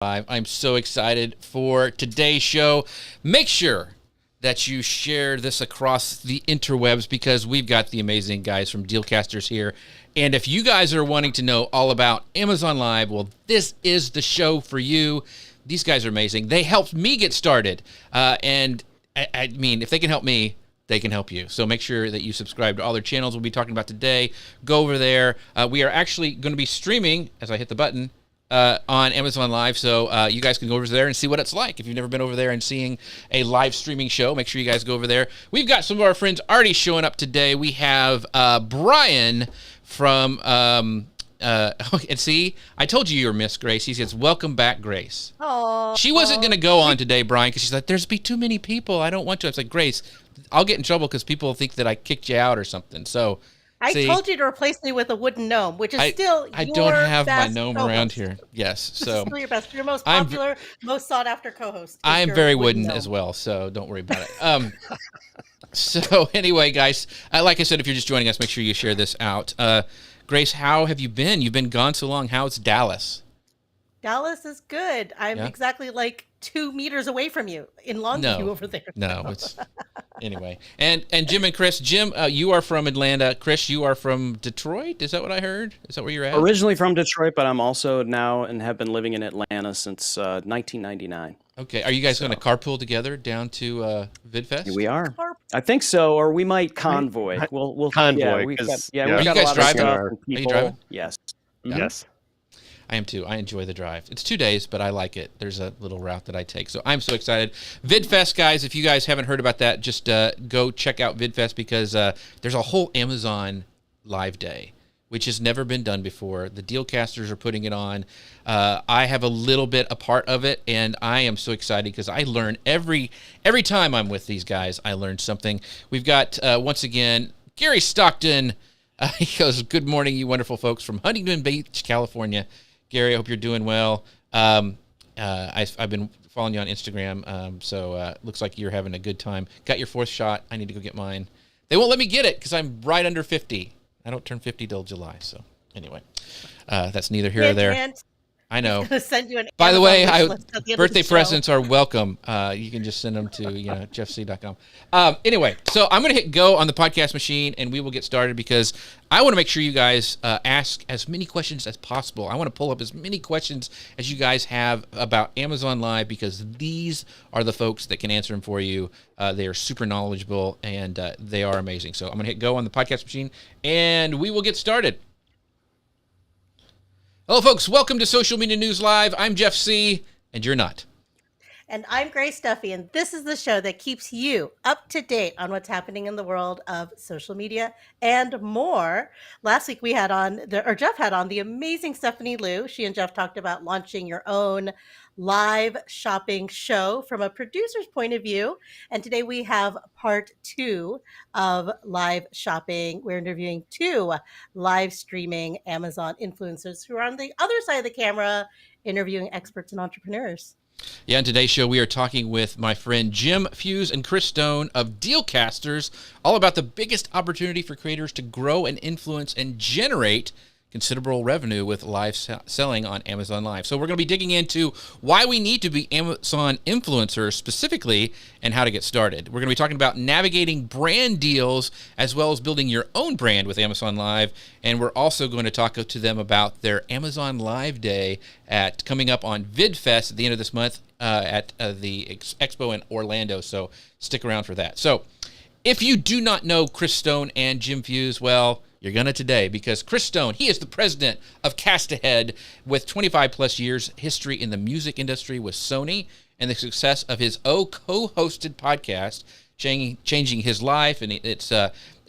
I'm so excited for today's show. Make sure that you share this across the interwebs because we've got the amazing guys from Dealcasters here. And if you guys are wanting to know all about Amazon Live, well, this is the show for you. These guys are amazing. They helped me get started. And I mean, if they can help me, they can help you. So make sure that you subscribe to all their channels we'll be talking about today. Go over there. We are actually going to be streaming, as I hit the button, on Amazon Live, so you guys can go over there and see what it's like. If you've never been over there and seeing a live streaming show, make sure you guys go over there. We've got some of our friends already showing up today. We have Brian from, and see, I told you were Miss Grace. He says, welcome back, Grace. Aww. She wasn't going to go on today, Brian, because she's like, there's be too many people. I don't want to. I was like, Grace, I'll get in trouble because people think that I kicked you out or something. So I told you to replace me with a wooden gnome, which is still I your don't have my best gnome co-host. around here. Yes, so Still your best, your most popular, most sought after co-host. I am very wooden as well, so don't worry about it. So anyway, guys, like I said, if you're just joining us, make sure you share this out. Grace, how have you been? You've been gone so long. How's Dallas? Dallas is good. I'm exactly like 2 meters away from you in Longview over there. No, it's anyway. And Jim and Chris. Jim, you are from Atlanta. Chris, you are from Detroit. Is that what I heard? Is that where you're at? Originally from Detroit, but I'm also now and have been living in Atlanta since 1999. Okay. Are you guys going to carpool together down to VidFest? Here we are. I think so, or we might convoy. We'll convoy. Yeah, we've got Are you guys driving? Are you driving? Yes. Yes. I am too. I enjoy the drive. It's 2 days, but I like it. There's a little route that I take. So I'm so excited. VidFest, guys, if you guys haven't heard about that, just go check out VidFest because there's a whole Amazon Live Day, which has never been done before. The Dealcasters are putting it on. I have a little bit a part of it, and I am so excited because I learn every time I'm with these guys, I learn something. We've got, once again, Gary Stockton. He goes, good morning, you wonderful folks from Huntington Beach, California. Gary, I hope you're doing well. I've been following you on Instagram, so looks like you're having a good time. Got your 4th shot. I need to go get mine. They won't let me get it because I'm right under 50. I don't turn 50 till July, so anyway. That's neither here nor there. I know. Send you an By the way, birthday presents are welcome. You can just send them to jeffc.com. Anyway, so I'm going to hit go on the podcast machine, and we will get started because I want to make sure you guys ask as many questions as possible. I want to pull up as many questions as you guys have about Amazon Live because these are the folks that can answer them for you. They are super knowledgeable, and they are amazing. So I'm going to hit go on the podcast machine, and we will get started. Hello, folks. Welcome to Social Media News Live. I'm Jeff C., and you're not. And I'm Grace Duffy, and this is the show that keeps you up to date on what's happening in the world of social media and more. Last week we had on, Jeff had on the amazing Stephanie Liu. She and Jeff talked about launching your own live shopping show from a producer's point of view. And today we have part 2 of live shopping. We're interviewing 2 live streaming Amazon influencers who are on the other side of the camera interviewing experts and entrepreneurs. Yeah, on today's show, we are talking with my friend Jim Fuse and Chris Stone of Dealcasters, all about the biggest opportunity for creators to grow and influence and generate considerable revenue with live selling on Amazon Live. So we're going to be digging into why we need to be Amazon influencers specifically and how to get started. We're going to be talking about navigating brand deals as well as building your own brand with Amazon Live. And we're also going to talk to them about their Amazon Live Day coming up on VidFest at the end of this month at the Expo in Orlando. So stick around for that. So if you do not know Chris Stone and Jim Fuse, well, you're going to today because Chris Stone, he is the president of Cast Ahead with 25 plus years history in the music industry with Sony and the success of his co-hosted podcast, changing his life, and it's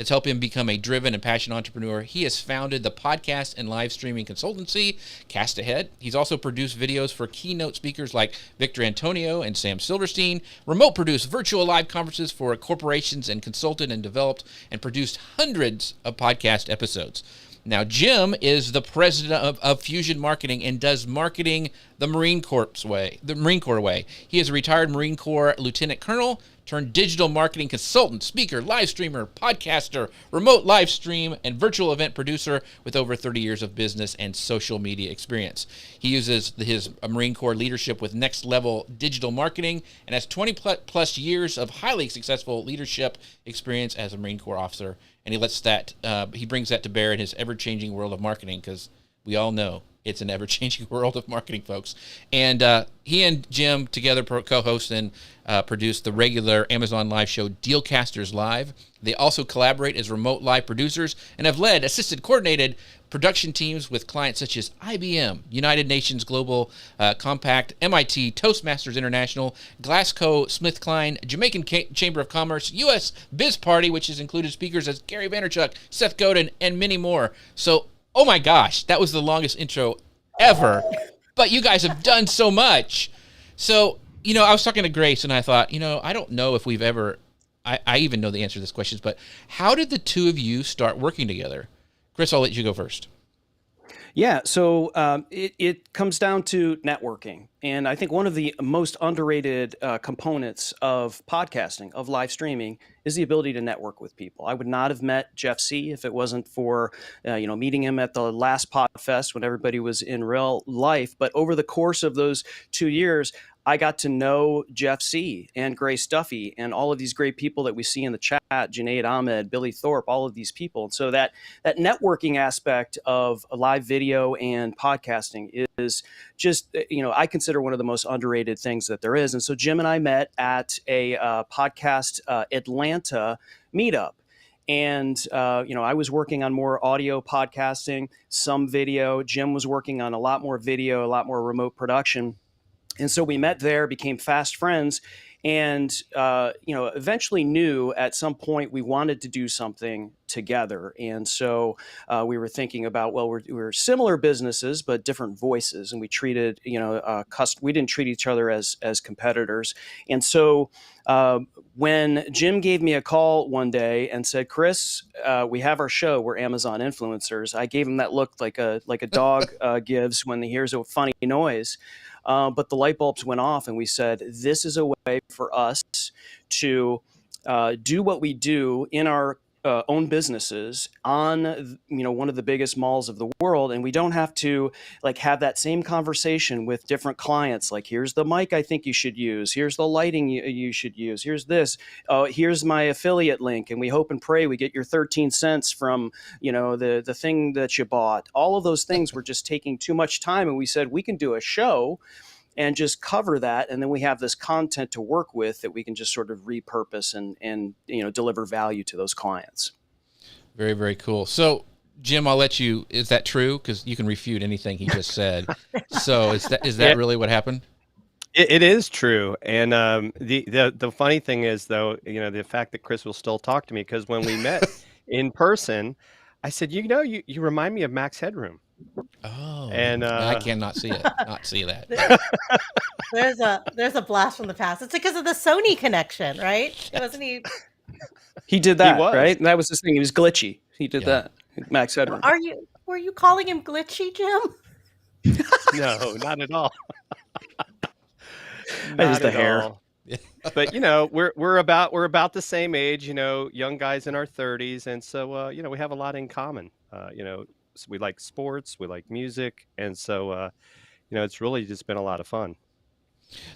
helped him become a driven and passionate entrepreneur. He has founded the podcast and live streaming consultancy, Cast Ahead. He's also produced videos for keynote speakers like Victor Antonio and Sam Silverstein, remote produced virtual live conferences for corporations, and consulted and developed and produced hundreds of podcast episodes. Now, Jim is the president of Fusion Marketing and does marketing the Marine Corps way. He is a retired Marine Corps lieutenant colonel turned digital marketing consultant, speaker, live streamer, podcaster, remote live stream, and virtual event producer with over 30 years of business and social media experience. He uses his Marine Corps leadership with next level digital marketing and has 20 plus years of highly successful leadership experience as a Marine Corps officer. And he brings that to bear in his ever-changing world of marketing, because we all know it's an ever-changing world of marketing, folks. And he and Jim together co-host and produce the regular Amazon Live show Dealcasters Live. They also collaborate as remote live producers and have led, assisted, coordinated production teams with clients such as IBM, United Nations Global Compact, MIT, Toastmasters International, GlaxoSmithKline, Jamaican Chamber of Commerce, U.S. Biz Party, which has included speakers as Gary Vaynerchuk, Seth Godin, and many more. So, oh my gosh, that was the longest intro ever. But you guys have done so much. So, I was talking to Grace, and I thought, I don't know if we've ever, I even know the answer to this question, but how did the two of you start working together? Chris, I'll let you go first. Yeah, so it comes down to networking. And I think one of the most underrated components of podcasting, of live streaming, is the ability to network with people. I would not have met Jeff C. if it wasn't for meeting him at the last PodFest when everybody was in real life. But over the course of those 2 years, I got to know Jeff C. and Grace Duffy and all of these great people that we see in the chat, Junaid Ahmed, Billy Thorpe, all of these people. And so that networking aspect of live video and podcasting is just, I consider one of the most underrated things that there is. And so Jim and I met at a podcast Atlanta meetup. And, I was working on more audio podcasting, some video. Jim was working on a lot more video, a lot more remote production. And so we met there, became fast friends, and eventually knew at some point we wanted to do something together. And so we were thinking about, well, we're similar businesses but different voices, and we treated we didn't treat each other as competitors. And so when Jim gave me a call one day and said, Chris, we have our show, we're Amazon influencers, I gave him that look like a dog gives when he hears a funny noise. But the light bulbs went off, and we said, this is a way for us to do what we do in our own businesses on, one of the biggest malls of the world. And we don't have to have that same conversation with different clients. Like, here's the mic I think you should use. Here's the lighting you should use. Here's this. Here's my affiliate link. And we hope and pray we get your 13 cents from, the thing that you bought. All of those things were just taking too much time. And we said, we can do a show and just cover that. And then we have this content to work with that we can just sort of repurpose and deliver value to those clients. Very, very cool. So, Jim, I'll let you, is that true? Because you can refute anything he just said. So is that really what happened? It is true. And the funny thing is, though, the fact that Chris will still talk to me, because when we met in person, I said, you remind me of Max Headroom. Oh, and I cannot see it. Not see that. There's a blast from the past. It's because of the Sony connection, right? Wasn't he? He did that, He was. right? And that was his thing. He was glitchy. He did that. Max Headroom. Were you calling him glitchy, Jim? No, not at all. Just the hair. But we're about the same age, young guys in our 30s, and so we have a lot in common. So we like sports, we like music, and so it's really just been a lot of fun.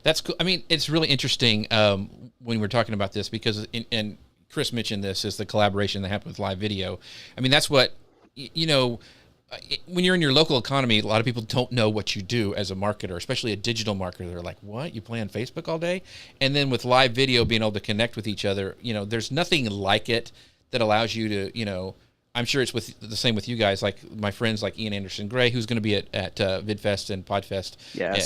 That's cool. I mean, it's really interesting when we're talking about this, because and Chris mentioned this, is the collaboration that happened with live video. I mean, that's what when you're in your local economy, a lot of people don't know what you do as a marketer, especially a digital marketer. They're like, what? You play on Facebook all day? And then with live video, being able to connect with each other, there's nothing like it that allows you to, I'm sure it's the same with you guys, like my friends like Ian Anderson Gray, who's going to be at VidFest and PodFest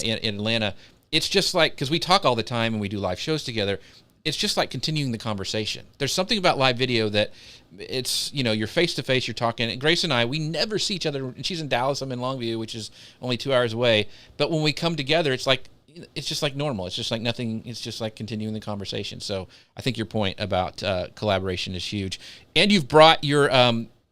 in Atlanta. It's just like, because we talk all the time and we do live shows together, it's just like continuing the conversation. There's something about live video that it's, you're face-to-face, you're talking. And Grace and I, we never see each other. And she's in Dallas, I'm in Longview, which is only 2 hours away. But when we come together, it's just like normal. It's just like nothing. It's just like continuing the conversation. So I think your point about collaboration is huge. And you've brought your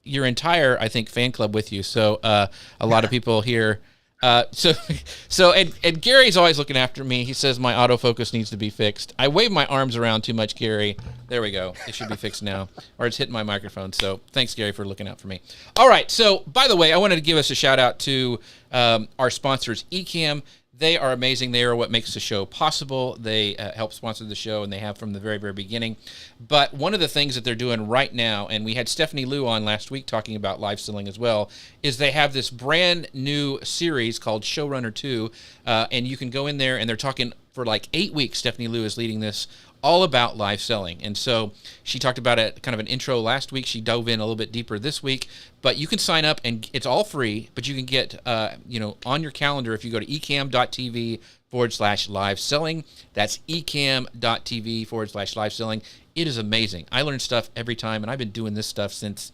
entire, I think, fan club with you. So a lot of people here And Gary's always looking after me. He says my autofocus needs to be fixed. I wave my arms around too much, Gary. There we go. It should be fixed now, or it's hitting my microphone. So thanks, Gary, for looking out for me. All right. So by the way, I wanted to give us a shout out to our sponsors, Ecamm. They are amazing. They are what makes the show possible. They help sponsor the show, and they have from the very, very beginning. But one of the things that they're doing right now, and we had Stephanie Liu on last week talking about live selling as well, is they have this brand new series called Showrunner 2, and you can go in there, and they're talking for like 8 weeks. Stephanie Liu is leading this, all about live selling. And so she talked about it, kind of an intro last week. She dove in a little bit deeper this week. But you can sign up, and it's all free, but you can get, on your calendar if you go to ecamm.tv/live selling. That's ecamm.tv/live selling. It is amazing. I learn stuff every time, and I've been doing this stuff since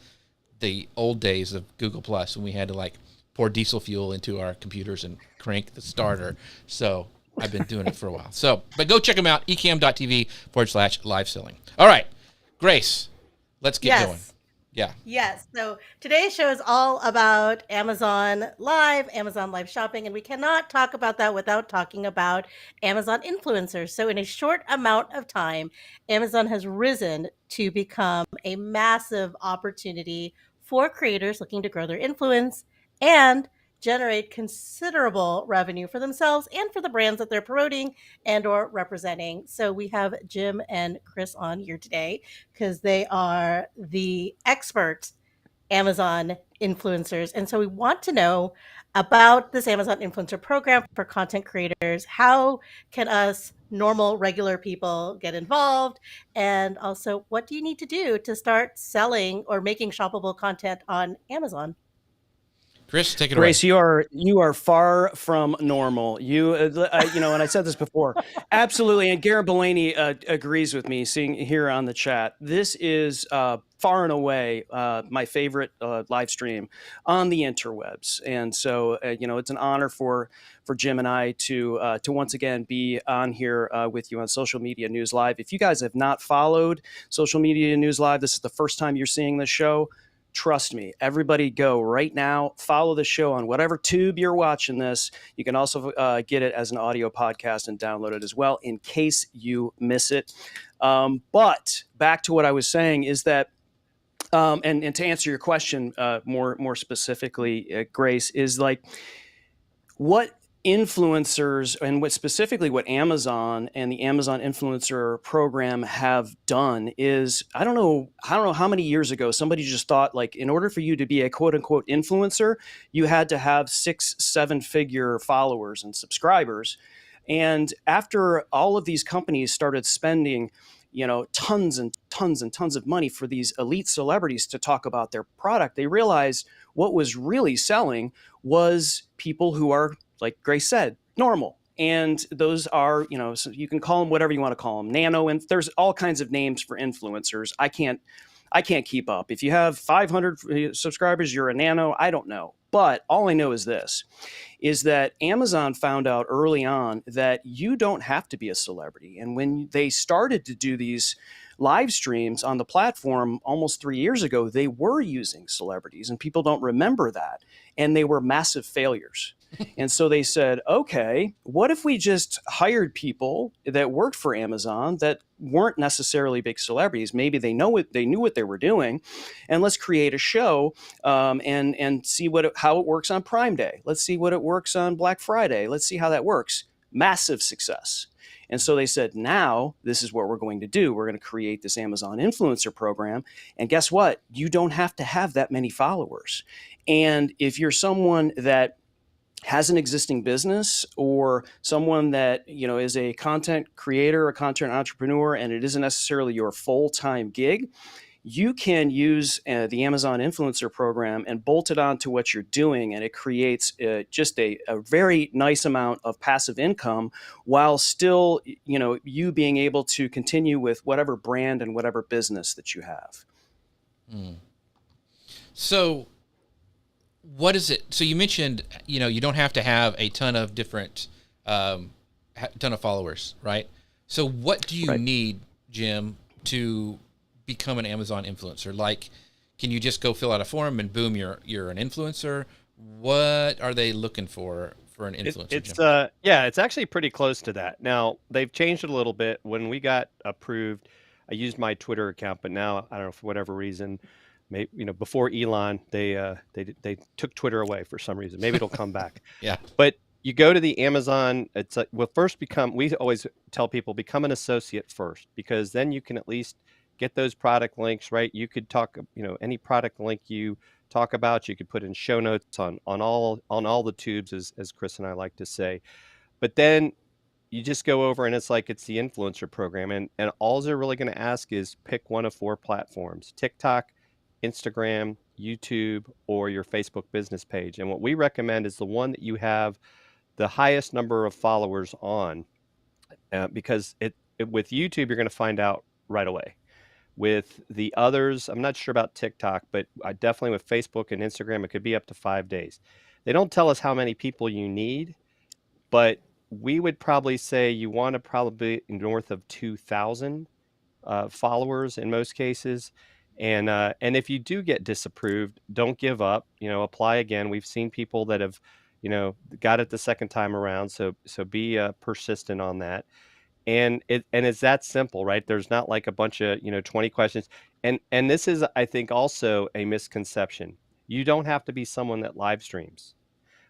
the old days of Google Plus when we had to like pour diesel fuel into our computers and crank the starter. So I've been doing it for a while. So, but go check them out, ecamm.tv/live selling. All right, Grace, let's get going. Yeah. Yes. So today's show is all about Amazon Live Shopping, and we cannot talk about that without talking about Amazon influencers. So in a short amount of time, Amazon has risen to become a massive opportunity for creators looking to grow their influence and generate considerable revenue for themselves and for the brands that they're promoting and or representing. So we have Jim and Chris on here today because they are the expert Amazon influencers. And so we want to know about this Amazon influencer program for content creators. How can us normal, regular people get involved? And also, what do you need to do to start selling or making shoppable content on Amazon? Chris, take it away. Grace, you are far from normal. And I said this before, absolutely. And Garrett Bellany agrees with me. Seeing here on the chat, this is far and away my favorite live stream on the interwebs. And so, it's an honor for Jim and I to once again be on here with you on Social Media News Live. If you guys have not followed Social Media News Live, this is the first time you're seeing this show. Trust me, everybody go right now, follow the show on whatever tube you're watching this. You can also get it as an audio podcast and download it as well in case you miss it. But back to what I was saying is that, and to answer your question more specifically, Grace, is like what influencers and what Amazon and the Amazon influencer program have done is, I don't know how many years ago somebody just thought like in order for you to be a quote unquote influencer, you had to have 6-7 figure followers and subscribers. And after all of these companies started spending tons and tons and tons of money for these elite celebrities to talk about their product, they realized what was really selling was people who are, like Grace said, normal. And those are, so you can call them whatever you want to call them, nano, and there's all kinds of names for influencers. I can't keep up. If you have 500 subscribers, you're a nano. I don't know. But all I know is this, is that Amazon found out early on that you don't have to be a celebrity. And when they started to do these live streams on the platform almost 3 years ago, they were using celebrities, and people don't remember that. And they were massive failures. And so they said, okay, what if we just hired people that worked for Amazon that weren't necessarily big celebrities? Maybe they knew what they were doing, and let's create a show and see how it works on Prime Day. Let's see what it works on Black Friday. Let's see how that works. Massive success. And so they said, now this is what we're going to do. We're going to create this Amazon influencer program. And guess what? You don't have to have that many followers. And if you're someone that has an existing business or someone that, is a content creator, a content entrepreneur, and it isn't necessarily your full-time gig, you can use the Amazon influencer program and bolt it onto what you're doing. And it creates just a very nice amount of passive income while still, you being able to continue with whatever brand and whatever business that you have. So what is it? So you mentioned, you don't have to have a ton of different, ton of followers, right? So what do you need, Jim, to become an Amazon influencer? Like, can you just go fill out a form and boom, you're an influencer? What are they looking for an influencer, It's Jim? yeah, it's actually pretty close to that. Now they've changed it a little bit. When we got approved, I used my Twitter account, but now I don't know for whatever reason, maybe before Elon, they took Twitter away for some reason. Maybe it'll come back. Yeah. But you go to the Amazon. It's well, first become. We always tell people become an associate first, because then you can at least get those product links, right? You could talk, any product link you talk about, you could put in show notes on all the tubes, as Chris and I like to say. But then you just go over and it's like it's the influencer program, and all they're really going to ask is pick one of 4 platforms: TikTok, Instagram, YouTube, or your Facebook business page. And what we recommend is the one that you have the highest number of followers on, because with YouTube you're going to find out right away. With the others, I'm not sure about TikTok, but I definitely with Facebook and Instagram, it could be up to 5 days. They don't tell us how many people you need, but we would probably say you want to probably be north of 2,000 followers in most cases. And if you do get disapproved, don't give up. Apply again. We've seen people that have, got it the second time around. So be persistent on that. And it's that simple, right? There's not like a bunch of 20 questions. And this is, I think, also a misconception. You don't have to be someone that live streams.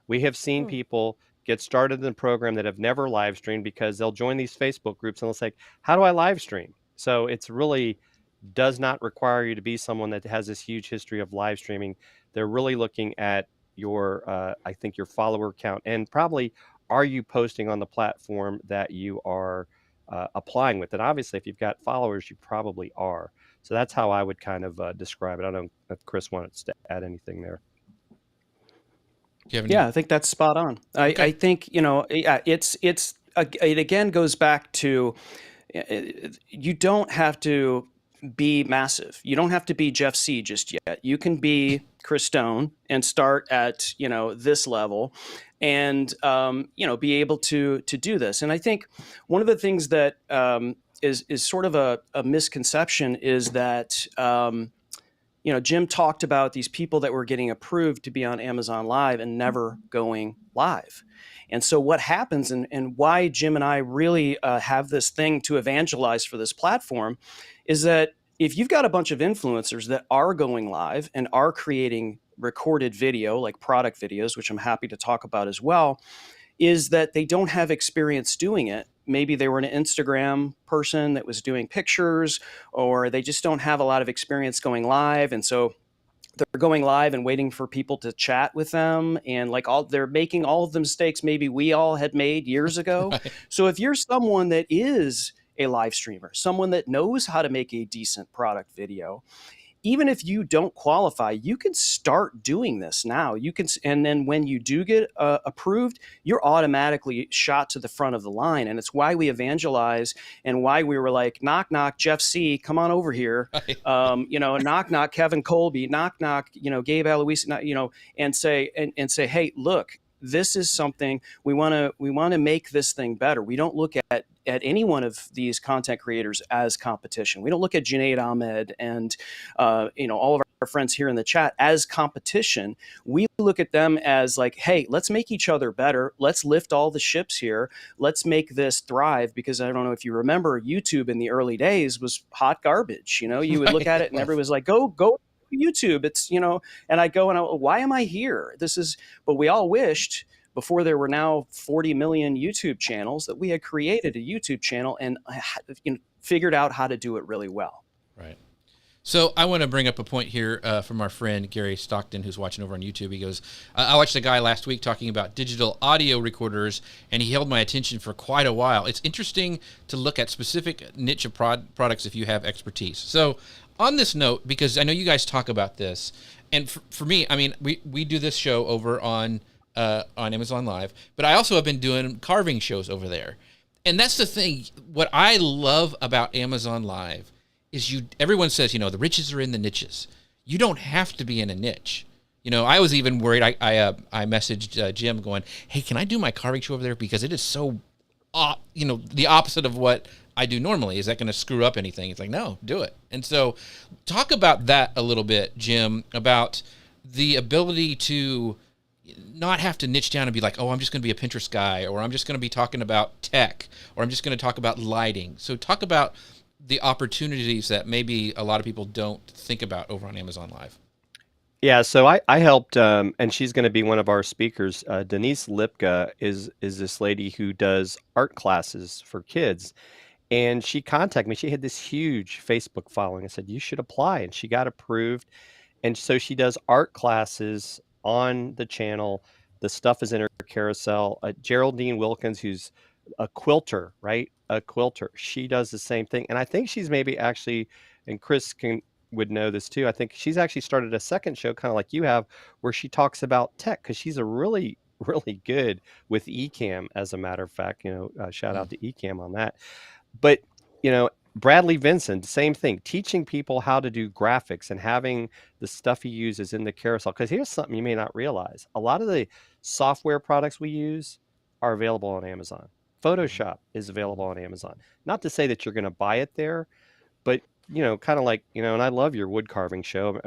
We have seen people get started in the program that have never live streamed, because they'll join these Facebook groups and they'll say, how do I live stream? So it's really does not require you to be someone that has this huge history of live streaming. They're really looking at your, I think, your follower count, and probably, are you posting on the platform that you are applying with? And obviously, if you've got followers, you probably are. So that's how I would kind of describe it. I don't know if Chris wanted to add anything there. Yeah, I think that's spot on. Okay. I think, yeah, it again goes back to, you don't have to be massive. You don't have to be Jeff C just yet. You can be Chris Stone and start at, this level, and, be able to do this. And I think one of the things that is sort of a misconception is that, Jim talked about these people that were getting approved to be on Amazon Live and never going live. And so what happens, and why Jim and I really have this thing to evangelize for this platform, is that if you've got a bunch of influencers that are going live and are creating recorded video, like product videos, which I'm happy to talk about as well, is that they don't have experience doing it. Maybe they were an Instagram person that was doing pictures, or they just don't have a lot of experience going live. And so they're going live and waiting for people to chat with them. And they're making all of the mistakes maybe we all had made years ago. Right. So if you're someone that is a live streamer, someone that knows how to make a decent product video, even if you don't qualify, you can start doing this now. And then when you do get approved, you're automatically shot to the front of the line. And it's why we evangelize, and why we were like, knock, knock, Jeff C, come on over here. Right. Knock, knock, Kevin Colby, knock, knock, Gabe Aloisi, and say, hey, look, this is something we want to make this thing better. We don't look at any one of these content creators as competition. We don't look at Junaid Ahmed and all of our friends here in the chat as competition. We look at them as like, hey, let's make each other better. Let's lift all the ships here. Let's make this thrive. Because I don't know if you remember, YouTube in the early days was hot garbage. You would look at it and everyone was like, go YouTube. It's, and I go and why am I here? But we all wished before there were now 40 million YouTube channels that we had created a YouTube channel and figured out how to do it really well. Right. So I want to bring up a point here from our friend Gary Stockton, who's watching over on YouTube. He goes, I watched a guy last week talking about digital audio recorders, and he held my attention for quite a while. It's interesting to look at specific niche of products if you have expertise. So on this note, because I know you guys talk about this, and for me, I mean, we do this show over on Amazon Live, but I also have been doing carving shows over there. And that's the thing. What I love about Amazon Live is everyone says, the riches are in the niches. You don't have to be in a niche. I was even worried. I messaged Jim going, hey, can I do my carving show over there? Because it is so, the opposite of what I do normally. Is that going to screw up anything? It's like, no, do it. And so talk about that a little bit, Jim, about the ability to not have to niche down and be like, oh, I'm just going to be a Pinterest guy, or I'm just going to be talking about tech, or I'm just going to talk about lighting. So talk about the opportunities that maybe a lot of people don't think about over on Amazon Live. Yeah, so I helped, and she's going to be one of our speakers. Denise Lipka is this lady who does art classes for kids, and she contacted me. She had this huge Facebook following. I said you should apply, and she got approved. And so she does art classes on the channel. The stuff is in her carousel. Geraldine Wilkins, who's a quilter, right? A quilter. She does the same thing. And I think she's maybe actually, and Chris would know this too. I think she's actually started a second show, kind of like you have, where she talks about tech, because she's a really, really good with Ecamm, as a matter of fact. Shout out to Ecamm on that. But, Bradley Vincent, same thing, teaching people how to do graphics and having the stuff he uses in the carousel. Because here's something you may not realize. A lot of the software products we use are available on Amazon. Photoshop is available on Amazon. Not to say that you're going to buy it there, but, kind of like, and I love your wood carving show.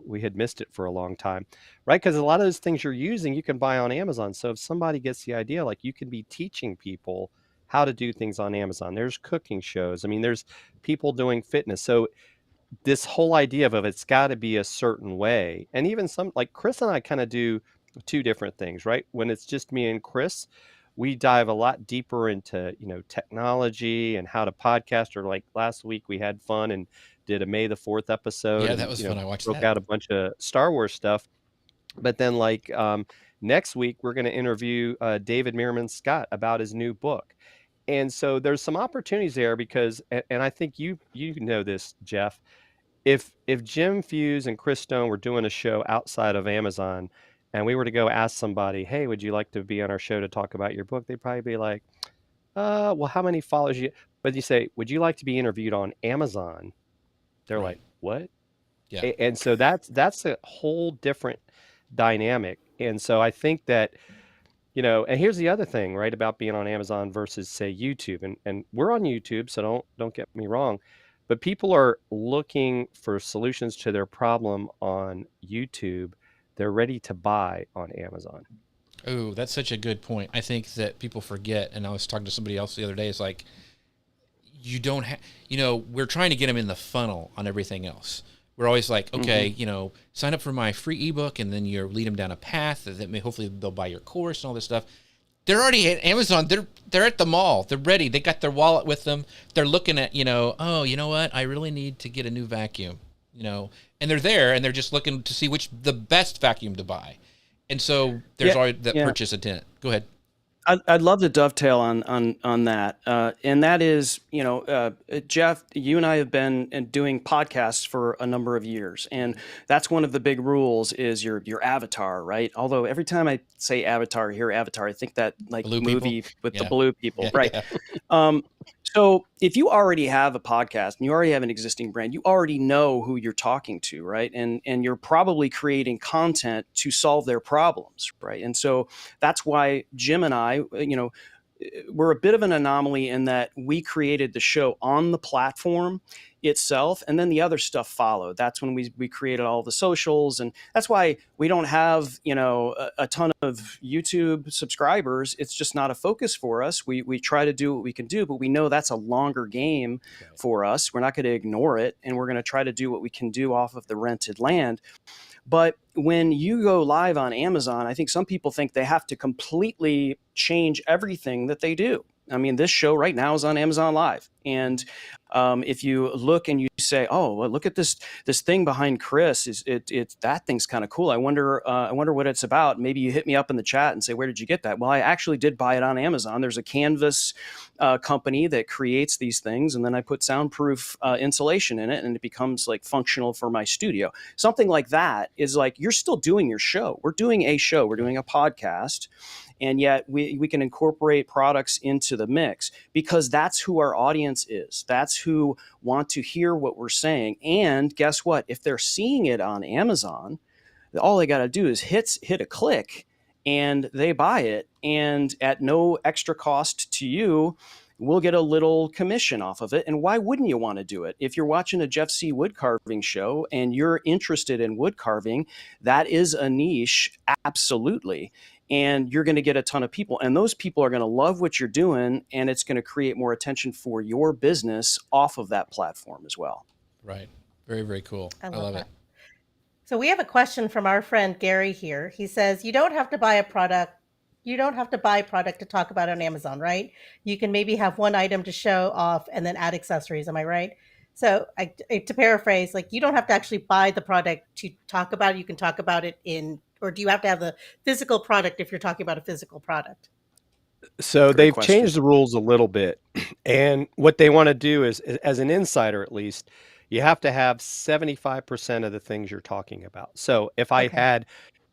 We had missed it for a long time, right? Because a lot of those things you're using, you can buy on Amazon. So if somebody gets the idea, like, you can be teaching people how to do things on Amazon. There's cooking shows. I mean, there's people doing fitness. So this whole idea of it's got to be a certain way. And even some, like Chris and I kind of do two different things, right? When it's just me and Chris, we dive a lot deeper into, technology and how to podcast. Or like last week we had fun and did a May the 4th episode. Yeah, that was fun. I watched broke that. out a bunch of Star Wars stuff. But then next week, we're going to interview David Meerman Scott about his new book. And so there's some opportunities there because, and I think you know this, Jeff, if Jim Fuse and Chris Stone were doing a show outside of Amazon and we were to go ask somebody, hey, would you like to be on our show to talk about your book? They'd probably be like, well, how many followers you, but you say, would you like to be interviewed on Amazon? They're like, what? Yeah. And so that's a whole different dynamic. And so I think that, and here's the other thing, right, about being on Amazon versus, say, YouTube. And we're on YouTube, so don't get me wrong. But people are looking for solutions to their problem on YouTube. They're ready to buy on Amazon. Oh, that's such a good point. I think that people forget, and I was talking to somebody else the other day, it's like, you don't have, we're trying to get them in the funnel on everything else. We're always like, okay, sign up for my free ebook, and then you lead them down a path that hopefully they'll buy your course and all this stuff. They're already at Amazon. They're at the mall. They're ready. They got their wallet with them. They're looking at, oh, you know what? I really need to get a new vacuum, and they're there and they're just looking to see which the best vacuum to buy. And so there's already that purchase intent. Go ahead. I'd love to dovetail on that, and that is, Jeff, you and I have been doing podcasts for a number of years, and that's one of the big rules is your avatar, right? Although every time I say avatar, I think that like Blue movie people? with Yeah. the blue people, Yeah, right? yeah. So if you already have a podcast and you already have an existing brand, you already know who you're talking to, right? And you're probably creating content to solve their problems, right? And so that's why Jim and I, we're a bit of an anomaly in that we created the show on the platform itself, and then the other stuff followed. That's when we created all the socials, and that's why we don't have a ton of YouTube subscribers. It's just not a focus for us. We try to do what we can do, but we know that's a longer game for us. We're not going to ignore it, and we're going to try to do what we can do off of the rented land. But when you go live on Amazon, I think some people think they have to completely change everything that they do. I mean, this show right now is on Amazon Live. And if you look and you say, oh, well, look at this thing behind Chris, that thing's kind of cool. I wonder what it's about. Maybe you hit me up in the chat and say, where did you get that? Well, I actually did buy it on Amazon. There's a canvas company that creates these things. And then I put soundproof insulation in it and it becomes like functional for my studio. Something like that is like, you're still doing your show. We're doing a show. We're doing a podcast. And yet we can incorporate products into the mix because that's who our audience is. That's who want to hear what we're saying. And guess what? If they're seeing it on Amazon, all they got to do is hit a click and they buy it. And at no extra cost to you, we'll get a little commission off of it. And why wouldn't you want to do it? If you're watching a Jeff C. wood carving show and you're interested in wood carving, that is a niche, absolutely. And you're going to get a ton of people, and those people are going to love what you're doing, and it's going to create more attention for your business off of that platform as well. Right. Very, very cool. I love it. So we have a question from our friend Gary here. He says, you don't have to buy a product. You don't have to buy product to talk about on Amazon, right? You can maybe have one item to show off and then add accessories. Am I right? So to paraphrase, like, you don't have to actually buy the product to talk about it. You can talk about it or do you have to have the physical product if you're talking about a physical product? So Great they've question. changed the rules a little bit. And what they want to do is, as an insider at least, you have to have 75% of the things you're talking about. So if I Okay. had,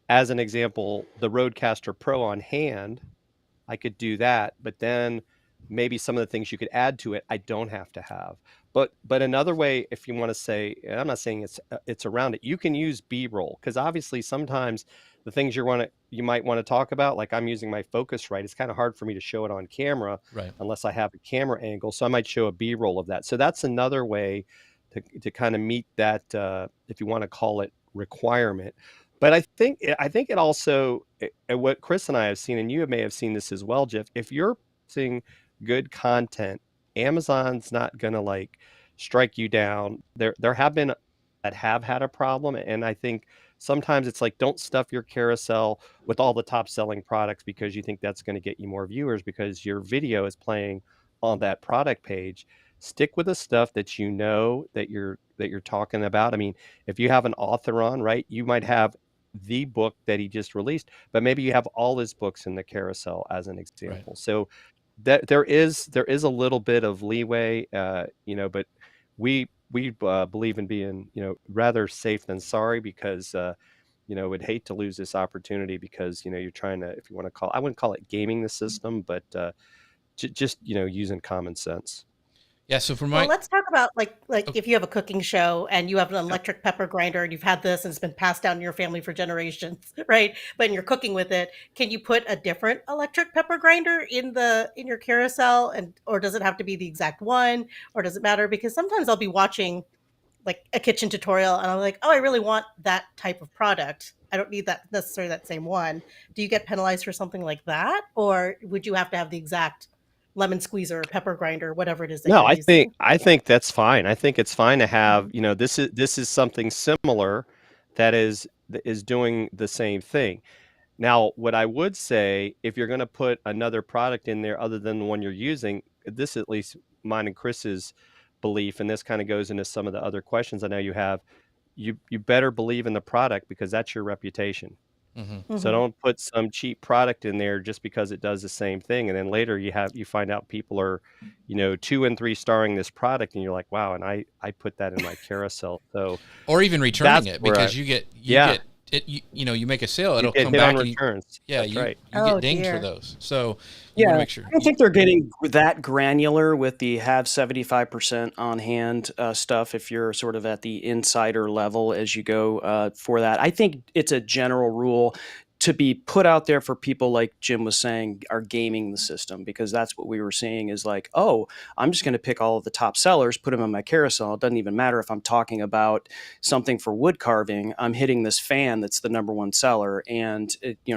as an example, the Rodecaster Pro on hand, I could do that, but then maybe some of the things you could add to it, I don't have to have. But another way, if you want to say, and I'm not saying it's around it, you can use B-roll, because obviously sometimes the things you might want to talk about, like I'm using my Focusrite, it's kind of hard for me to show it on camera Right. unless I have a camera angle. So I might show a B-roll of that. So that's another way to kind of meet that, if you want to call it, requirement. But I think it also, what Chris and I have seen, and you may have seen this as well, Jeff, if you're seeing good content, Amazon's not going to like strike you down. There have been that have had a problem, and I think sometimes it's like, don't stuff your carousel with all the top selling products because you think that's going to get you more viewers because your video is playing on that product page. Stick with the stuff that you know that you're talking about. I mean, if you have an author on, right, you might have the book that he just released, but maybe you have all his books in the carousel as an example. Right. So that there is a little bit of leeway, but we believe in being, rather safe than sorry, because would hate to lose this opportunity because, you're trying to, if you want to I wouldn't call it gaming the system, but just, using common sense. Yeah. So for Well, my, let's talk about like Okay. if you have a cooking show and you have an electric pepper grinder and you've had this and it's been passed down in your family for generations, right? But you're cooking with it, can you put a different electric pepper grinder in your carousel, or does it have to be the exact one, or does it matter? Because sometimes I'll be watching like a kitchen tutorial and I'm like, oh, I really want that type of product. I don't need that necessarily that same one. Do you get penalized for something like that, or would you have to have the exact lemon squeezer or pepper grinder, whatever it is that No, you're using? I think that's fine. I think it's fine to have, this is something similar that is doing the same thing. Now, what I would say, if you're going to put another product in there other than the one you're using, this at least mine and Chris's belief, and this kind of goes into some of the other questions I know you have, you better believe in the product because that's your reputation. Mhm. So don't put some cheap product in there just because it does the same thing, and then later you find out people are, 2 and 3 starring this product, and you're like, wow, and I put that in my carousel. So or even returning that's it where because you get yeah, it. You make a sale, you it'll get come hit back on and returns. yeah, That's right. you Oh get dinged for dear. those. So you want Yeah, to make sure. I don't think they're getting that granular with the have 75% on hand stuff if you're sort of at the insider level as you go for that. I think it's a general rule to be put out there for people like Jim was saying are gaming the system, because that's what we were seeing is like, oh, I'm just going to pick all of the top sellers, put them on my carousel. It doesn't even matter if I'm talking about something for wood carving. I'm hitting this fan that's the number one seller and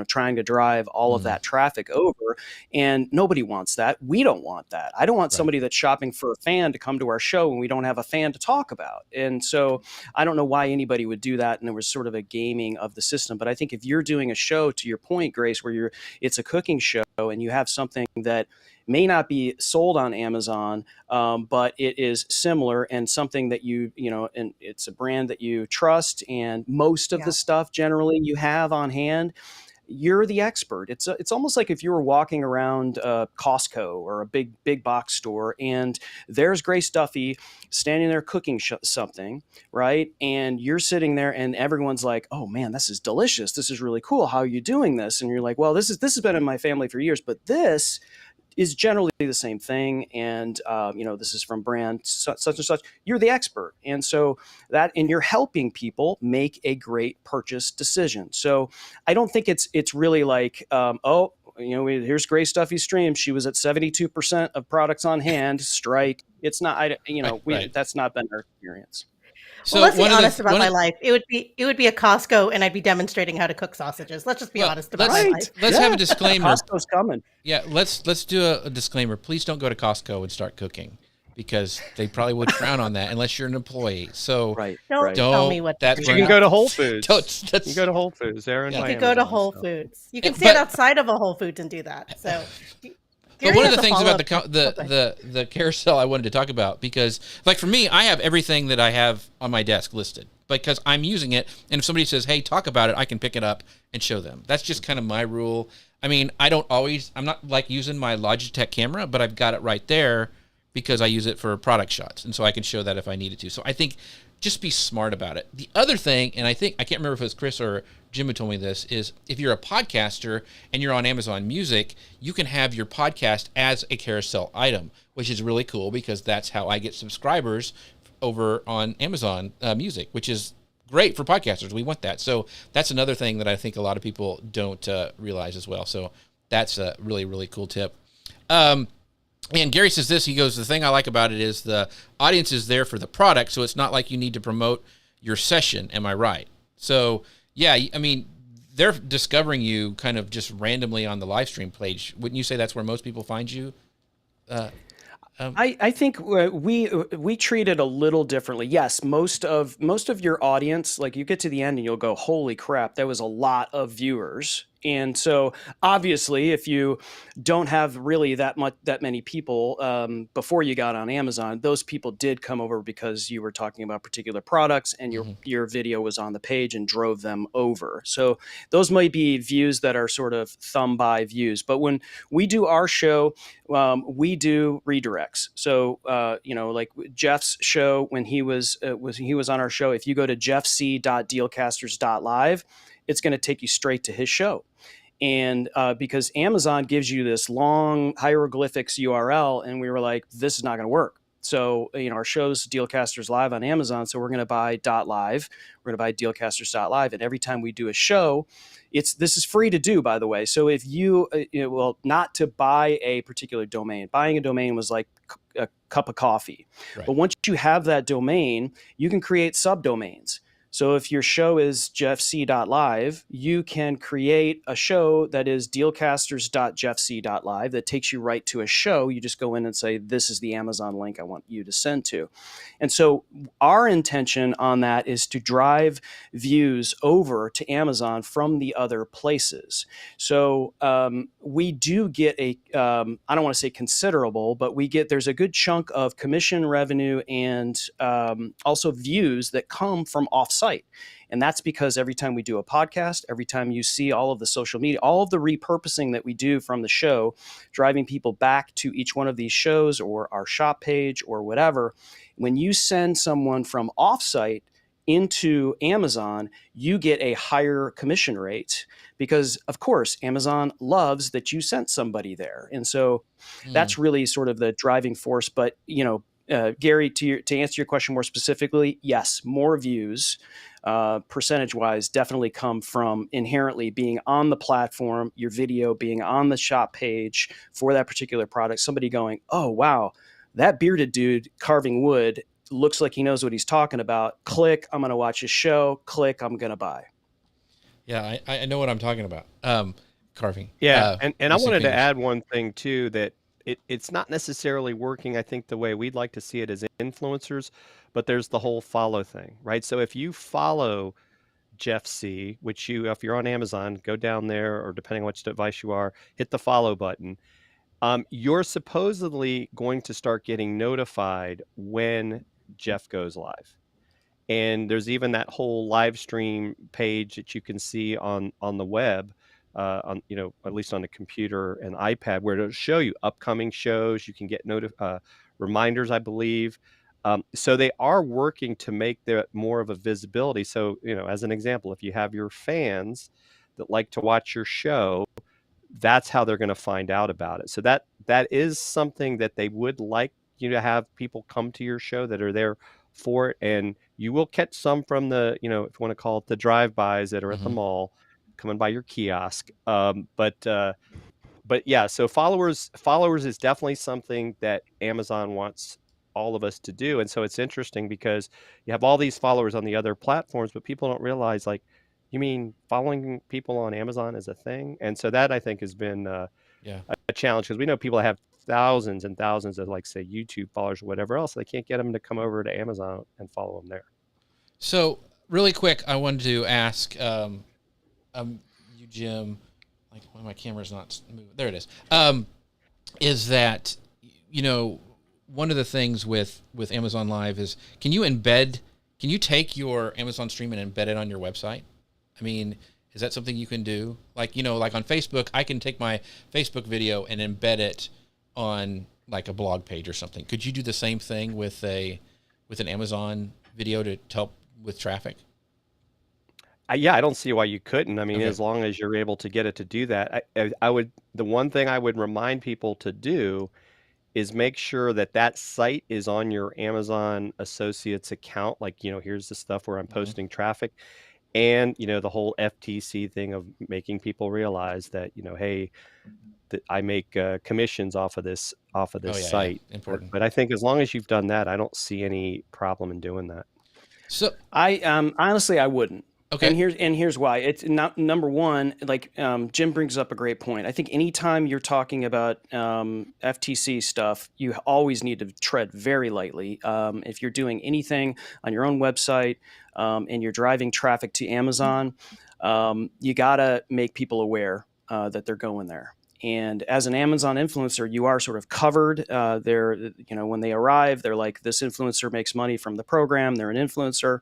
trying to drive all of that traffic over. And nobody wants that. We don't want that. I don't want Right. somebody that's shopping for a fan to come to our show when we don't have a fan to talk about. And so I don't know why anybody would do that. And there was sort of a gaming of the system. But I think if you're doing a show, to your point, Grace, where it's a cooking show and you have something that may not be sold on Amazon, but it is similar and something that and it's a brand that you trust, and most of Yeah. the stuff generally you have on hand, you're the expert. It's almost like if you were walking around Costco or a big box store, and there's Grace Duffy standing there cooking something, right? And you're sitting there, and everyone's like, "Oh man, this is delicious. This is really cool. How are you doing this?" And you're like, "Well, this has been in my family for years, but this is generally the same thing, and this is from brand such and such." You're the expert, and so and you're helping people make a great purchase decision. So I don't think it's really like, oh, here's Gray Stuffy stream. She was at 72% of products on hand. Strike. It's not. Right. That's not been our experience. So Well, let's be one of honest the about one my of, life. It would be a Costco, and I'd be demonstrating how to cook sausages. Let's just be well, honest about my life. let's have a disclaimer. Costco's coming. Yeah, let's do a disclaimer. Please don't go to Costco and start cooking, because they probably would frown on that unless you're an employee. So Don't tell me what to that's do. You can go to Whole Foods. You You can go to Whole Foods. They're in You my could go to Amazon, Whole so. Foods. You can But- stand outside of a Whole Foods and do that. So, But one of the things about the the carousel I wanted to talk about, because like for me, I have everything that I have on my desk listed because I'm using it. And if somebody says, "Hey, talk about it," I can pick it up and show them. That's just kind of my rule. I mean, I'm not like using my Logitech camera, but I've got it right there because I use it for product shots. And so I can show that if I needed to. So I think just be smart about it. The other thing, and I can't remember if it was Chris or Jim who told me this, is if you're a podcaster and you're on Amazon Music, you can have your podcast as a carousel item, which is really cool because that's how I get subscribers over on Amazon Music, which is great for podcasters. We want that. So that's another thing that I think a lot of people don't realize as well. So that's a really, really cool tip. And Gary says this, he goes, the thing I like about it is the audience is there for the product, so it's not like you need to promote your session. Am I right? So, yeah, I mean, they're discovering you kind of just randomly on the live stream page. Wouldn't you say that's where most people find you? I think we treat it a little differently. Yes, most of your audience, like you get to the end and you'll go, holy crap, that was a lot of viewers. And so obviously, if you don't have really that many people before you got on Amazon, those people did come over because you were talking about particular products and your video was on the page and drove them over. So those might be views that are sort of thumb by views. But when we do our show, we do redirects. So like Jeff's show when he was on our show, if you go to jeffc.dealcasters.live, it's going to take you straight to his show. And because Amazon gives you this long hieroglyphics URL, and we were like, this is not going to work. So, our show's Dealcasters Live on Amazon. So we're going to buy .live. We're going to buy Dealcasters.live. And every time we do a show, this is free to do, by the way. So if you, not to buy a particular domain, buying a domain was like a cup of coffee. Right. But once you have that domain, you can create subdomains. So if your show is jeffc.live, you can create a show that is dealcasters.jeffc.live that takes you right to a show. You just go in and say, this is the Amazon link I want you to send to. And so our intention on that is to drive views over to Amazon from the other places. So we do get I don't want to say considerable, but there's a good chunk of commission revenue and also views that come from offsite. And that's because every time we do a podcast, every time you see all of the social media, all of the repurposing that we do from the show, driving people back to each one of these shows or our shop page or whatever, when you send someone from offsite into Amazon, you get a higher commission rate because, of course, Amazon loves that you sent somebody there. And so that's really sort of the driving force. But, Gary, to answer your question more specifically, yes, more views, percentage-wise, definitely come from inherently being on the platform, your video being on the shop page for that particular product, somebody going, oh, wow, that bearded dude carving wood looks like he knows what he's talking about. Click, I'm going to watch his show. Click, I'm going to buy. Yeah, I know what I'm talking about. Carving. Yeah, and I wanted to add one thing, too, that it's not necessarily working, I think, the way we'd like to see it as influencers, but there's the whole follow thing, right? So if you follow Jeff C, which if you're on Amazon, go down there, or depending on which device you are, hit the follow button. You're supposedly going to start getting notified when Jeff goes live. And there's even that whole live stream page that you can see on the web, at least on a computer and iPad, where it'll show you upcoming shows. You can get reminders, I believe. So they are working to make there more of a visibility. So, as an example, if you have your fans that like to watch your show, that's how they're going to find out about it. So that is something that they would like you to have people come to your show that are there for it. And you will catch some from the, if you want to call it the drive-bys that are at the mall, coming by your kiosk. But But yeah, so followers is definitely something that Amazon wants all of us to do. And so it's interesting because you have all these followers on the other platforms, but people don't realize, like, you mean following people on Amazon is a thing? And so that, I think, has been Yeah. a challenge, because we know people have thousands and thousands of, like, say, YouTube followers or whatever else. They can't get them to come over to Amazon and follow them there. So really quick, I wanted to ask you, Jim, like why my camera's not moving. There it is that, you know, one of the things with Amazon Live is, can you take your Amazon stream and embed it on your website? I mean, is that something you can do? Like, you know, like on Facebook, I can take my Facebook video and embed it on like a blog page or something. Could you do the same thing with an Amazon video to help with traffic? Yeah, I don't see why you couldn't. I mean, Okay. as long as you're able to get it to do that, I would. The one thing I would remind people to do is make sure that that site is on your Amazon Associates account. Like, you know, here's the stuff where I'm posting traffic, and, you know, the whole FTC thing of making people realize that, you know, hey, that I make commissions off of this Oh yeah, site. important. But I think as long as you've done that, I don't see any problem in doing that. So I honestly I wouldn't. okay. And here's why. It's not number one. Like Jim brings up a great point. I think anytime you're talking about FTC stuff, you always need to tread very lightly. If you're doing anything on your own website and you're driving traffic to Amazon, you gotta make people aware that they're going there. And as an Amazon influencer, you are sort of covered. They're, you know, when they arrive, they're like, this influencer makes money from the program. They're an influencer.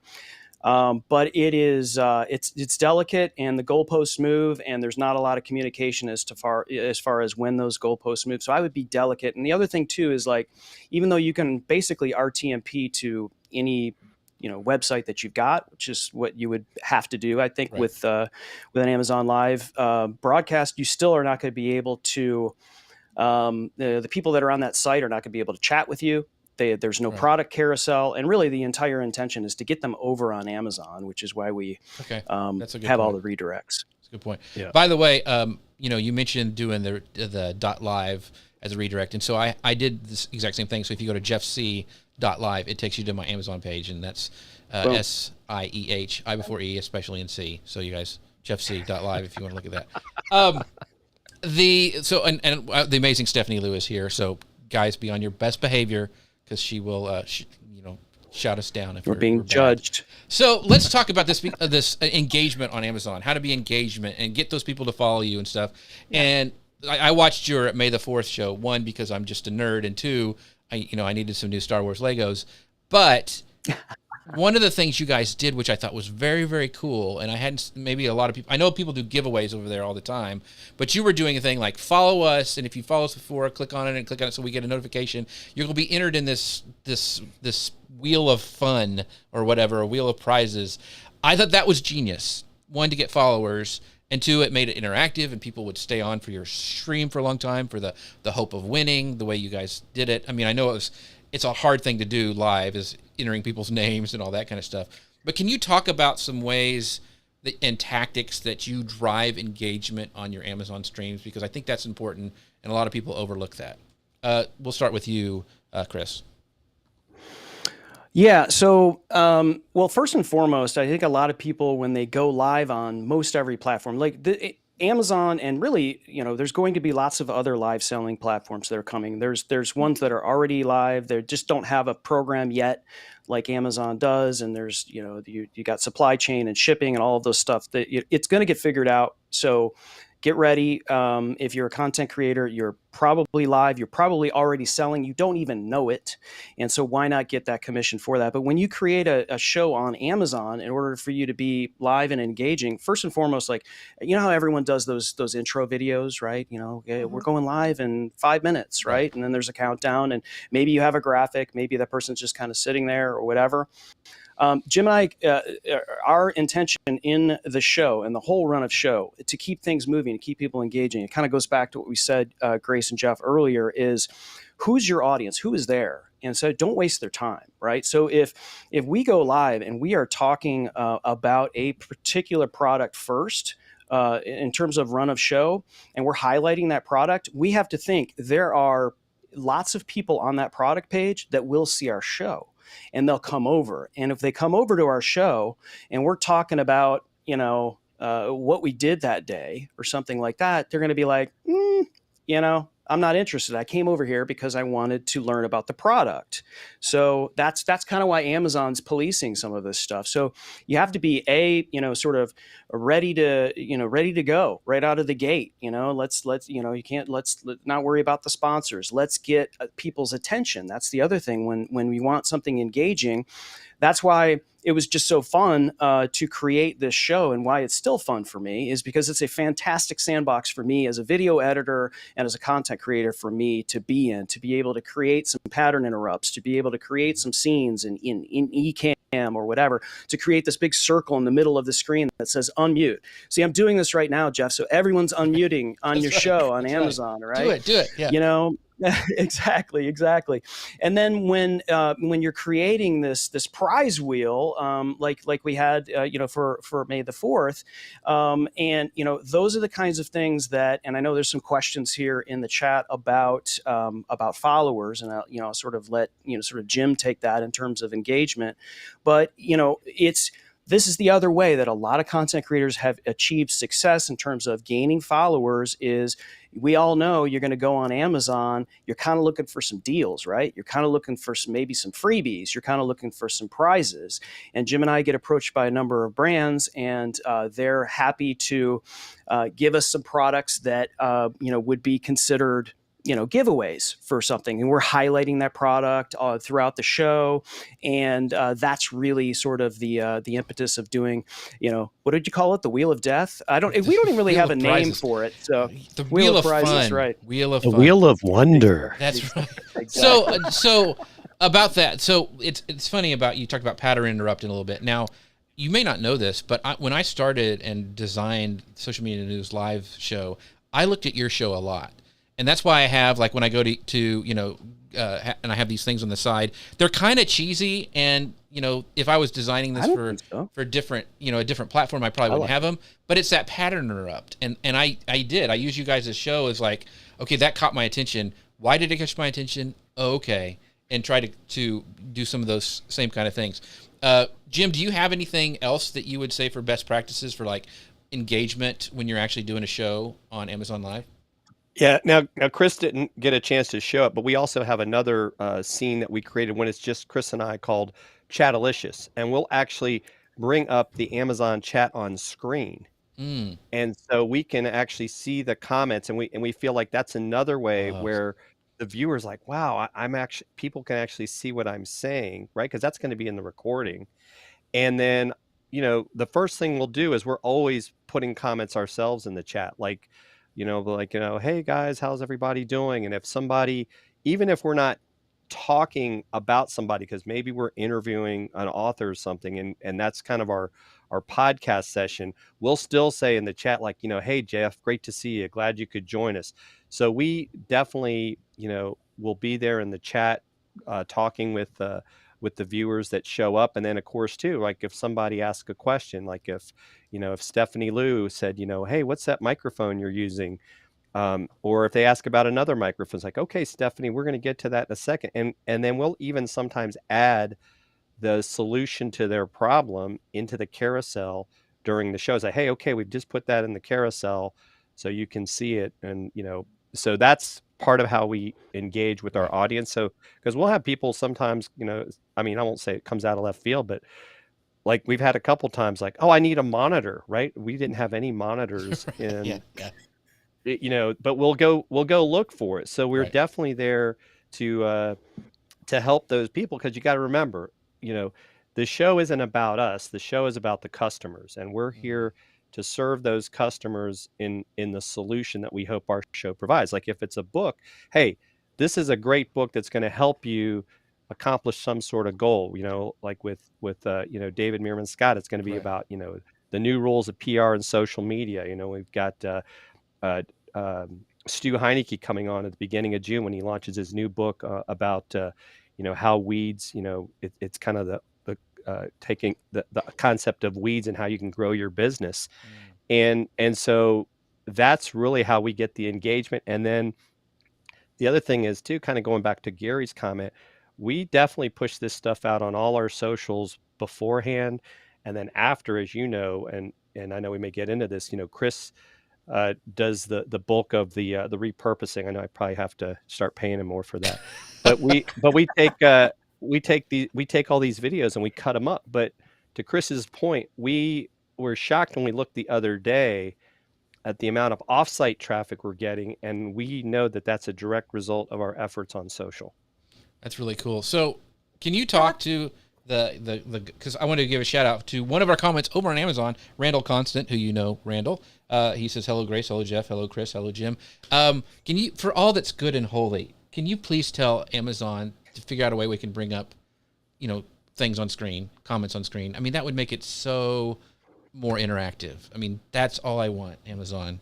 But it is it's delicate, and the goalposts move, and there's not a lot of communication as far as when those goalposts move. So I would be delicate. And the other thing too is, like, even though you can basically RTMP to any, you know, website that you've got, which is what you would have to do, I think, Right. with an Amazon Live broadcast, you still are not going to be able to. The people that are on that site are not going to be able to chat with you. There's no Right. product carousel, and really the entire intention is to get them over on Amazon, which is why we Okay. That's a good have point. all the redirects. That's a good point. Yeah. By the way, you know, you mentioned doing the .live as a redirect, and so I did this exact same thing. So if you go to jeffc.live, it takes you to my Amazon page, and that's SIEH, I before E, especially in C. So you guys, jeffc.live, if you want to look at that. The amazing Stephanie Lewis here. So guys, be on your best behavior, because she will, you know, shout us down if We're being bad. judged. So let's talk about this engagement on Amazon. How to be engagement and get those people to follow you and stuff. Yeah. And I watched your May the 4th show. One, because I'm just a nerd, and two, I needed some new Star Wars Legos. But one of the things you guys did, which I thought was very, very cool, and I hadn't, maybe a lot of people, I know people do giveaways over there all the time, but you were doing a thing like follow us, and if you follow us before, click on it so we get a notification. You're going to be entered in this wheel of fun or whatever, a wheel of prizes. I thought that was genius. One, to get followers, and two, it made it interactive, and people would stay on for your stream for a long time for the hope of winning, the way you guys did it. I mean, I know it's a hard thing to do live, is entering people's names and all that kind of stuff. But can you talk about some ways and tactics that you drive engagement on your Amazon streams? Because I think that's important, and a lot of people overlook that. We'll start with you, Chris. Yeah. So, well, first and foremost, I think a lot of people, when they go live on most every platform, like Amazon, and really, you know, there's going to be lots of other live selling platforms that are coming. There's ones that are already live. They just don't have a program yet, like Amazon does. And there's, you know, you got supply chain and shipping and all of those stuff that it's going to get figured out. So get ready. If you're a content creator, you're probably live. You're probably already selling. You don't even know it. And so why not get that commission for that? But when you create a show on Amazon, in order for you to be live and engaging, first and foremost, like, you know how everyone does those intro videos, right? You know, we're going live in 5 minutes, right? And then there's a countdown, and maybe you have a graphic. Maybe that person's just kind of sitting there or whatever. Jim and I, our intention in the show and the whole run of show, to keep things moving, to keep people engaging, it kind of goes back to what we said, Grace and Jeff, earlier, is who's your audience? Who is there? And so don't waste their time, right? So if we go live and we are talking about a particular product first, in terms of run of show, and we're highlighting that product, we have to think there are lots of people on that product page that will see our show, and they'll come over. And if they come over to our show and we're talking about, what we did that day or something like that, they're going to be like, I'm not interested. I came over here because I wanted to learn about the product. So that's kind of why Amazon's policing some of this stuff. So you have to be sort of ready to go right out of the gate. Let's not worry about the sponsors. Let's get people's attention. That's the other thing when we want something engaging. That's why it was just so fun to create this show, and why it's still fun for me is because it's a fantastic sandbox for me as a video editor and as a content creator for me to be in, to be able to create some pattern interrupts, to be able to create some scenes in Ecamm or whatever, to create this big circle in the middle of the screen that says unmute. See, I'm doing this right now, Jeff, so everyone's unmuting on your show on Amazon, right? Do it. Yeah. Exactly. And then when you're creating this prize wheel, like we had, for May the 4th, and those are the kinds of things that, and I know there's some questions here in the chat about followers, and I'll sort of let Jim take that in terms of engagement, but this is the other way that a lot of content creators have achieved success in terms of gaining followers. Is we all know you're going to go on Amazon, you're kind of looking for some deals, right? You're kind of looking for maybe some freebies. You're kind of looking for some prizes. And Jim and I get approached by a number of brands, and they're happy to give us some products that would be considered giveaways for something, and we're highlighting that product throughout the show, and that's really sort of the impetus of doing, what did you call it, the Wheel of Death? We don't even really have a name for it. So the Wheel of Prizes, Fun, right? The Wheel of Wonder. That's right. Exactly. So about that. So it's funny about, you talked about pattern interrupting a little bit. Now, you may not know this, but when I started and designed Social Media News Live show, I looked at your show a lot. And that's why I have, like, when I go to and I have these things on the side, they're kind of cheesy. And, if I was designing this for different, a different platform, I probably wouldn't have them. But it's that pattern interrupt. And I use you guys' show as like, okay, that caught my attention. Why did it catch my attention? Oh, okay. And try to do some of those same kind of things. Jim, do you have anything else that you would say for best practices for, like, engagement when you're actually doing a show on Amazon Live? Yeah. Now Chris didn't get a chance to show it, but we also have another scene that we created when it's just Chris and I called Chatalicious, and we'll actually bring up the Amazon chat on screen, and so we can actually see the comments, and we feel like that's another way where the viewer's like, wow, people can actually see what I'm saying, right? Because that's going to be in the recording, and then the first thing we'll do is we're always putting comments ourselves in the chat, like. Hey guys, how's everybody doing? And if somebody, even if we're not talking about somebody, because maybe we're interviewing an author or something, and that's kind of our podcast session, we'll still say in the chat, like, hey Jeff, great to see you, glad you could join us. So we definitely, will be there in the chat, talking with the viewers that show up. And then of course too, like if somebody asks a question, like if Stephanie Lou said, hey, what's that microphone you're using? Or if they ask about another microphone, it's like, okay, Stephanie, we're going to get to that in a second. And then we'll even sometimes add the solution to their problem into the carousel during the show. It's like, hey, okay, we've just put that in the carousel so you can see it. And, so that's part of how we engage with our audience. So, because we'll have people sometimes, I won't say it comes out of left field, but like we've had a couple times like, oh, I need a monitor, right? We didn't have any monitors in, but we'll go look for it. So we're definitely there to help those people. Cause you got to remember, the show isn't about us. The show is about the customers, and we're here to serve those customers in the solution that we hope our show provides. Like if it's a book, hey, this is a great book that's going to help you accomplish some sort of goal, like with David Meerman Scott, it's going to be about, the new rules of PR and social media. We've got Stu Heineke coming on at the beginning of June when he launches his new book about, how weeds, it's kind of the taking the concept of weeds and how you can grow your business. And so that's really how we get the engagement. And then the other thing is too, kind of going back to Gary's comment, we definitely push this stuff out on all our socials beforehand, and then after, as you know, and I know we may get into this. Chris does the bulk of the repurposing. I know I probably have to start paying him more for that, but we take all these videos and we cut them up. But to Chris's point, we were shocked when we looked the other day at the amount of offsite traffic we're getting, and we know that that's a direct result of our efforts on social. That's really cool. So, can you talk to the because I want to give a shout out to one of our comments over on Amazon, Randall Constant, who you know, Randall. He says, "Hello, Grace. Hello, Jeff. Hello, Chris. Hello, Jim." Can you, for all that's good and holy, can you please tell Amazon to figure out a way we can bring up, things on screen, comments on screen? I mean, that would make it so more interactive. I mean, that's all I want, Amazon.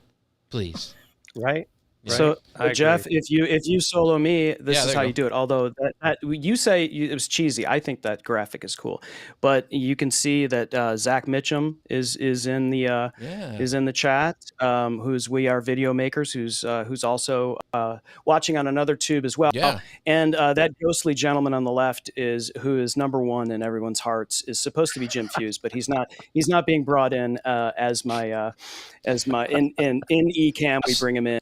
Please. Right? So I Jeff, agree. if you solo me, this Yeah, is there how you you do it. Although that you say it was cheesy, I think that graphic is cool. But you can see that Zach Mitchum is in the Yeah. is in the chat. Who's We Are Video Makers, who's also watching on another tube as well. Yeah. And that ghostly gentleman on the left who is number one in everyone's hearts is supposed to be Jim Fuse, but he's not. He's not being brought in as my in Ecamm. We bring him in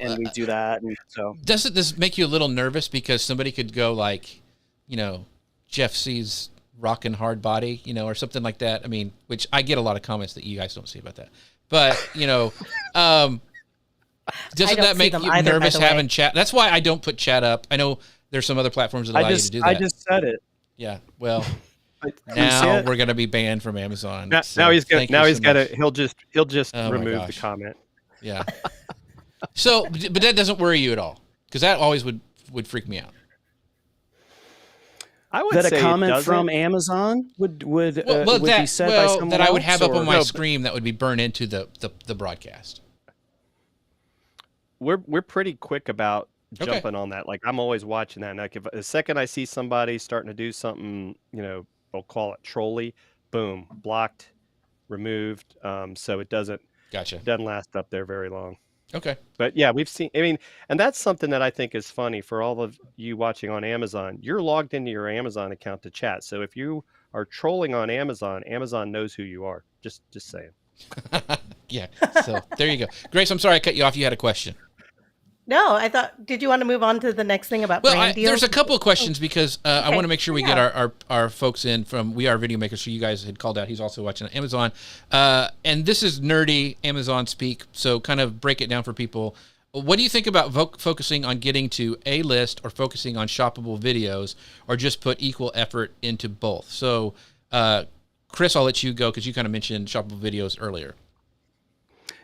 and we do that. And so Doesn't this make you a little nervous because somebody could go like, Jeff C's rockin' hard body, or something like that? I mean, which I get a lot of comments that you guys don't see about that. But, doesn't that make you either, nervous by the way. having chat? That's why I don't put chat up. I know there's some other platforms that allow you to do that. I just said it. Yeah. Well, You see now it? we're going to be banned from Amazon. Now he's thank gonna. you Now he's so got to. much. He'll just Oh my remove the gosh. comment. Yeah. So, but that doesn't worry you at all, because that always would freak me out. I would That say a it comment doesn't. from Amazon would be that said by someone that I would else, have up on or- my No, but- screen that would be burned into the broadcast. We're pretty quick about Okay. jumping on that. Like, I'm always watching that. Like, if the second I see somebody starting to do something, we'll call it trolly, boom, blocked, removed. So it doesn't Gotcha. last up there very long. Okay. But yeah, we've seen. I mean, and that's something that I think is funny for all of you watching on Amazon. You're logged into your Amazon account to chat. So if you are trolling on Amazon, Amazon knows who you are. Just saying. Yeah. So there you go. Grace, I'm sorry I cut you off. You had a question. No, I thought. Did you want to move on to the next thing about Well, brand deals? there's a couple of questions because I Okay. want to make sure we get Yeah. our folks in from We Are Video Makers, who you guys had called out. He's also watching on Amazon. And this is nerdy Amazon speak, so kind of break it down for people. What do you think about focusing on getting to A-list or focusing on shoppable videos, or just put equal effort into both? So, Chris, I'll let you go because you kind of mentioned shoppable videos earlier.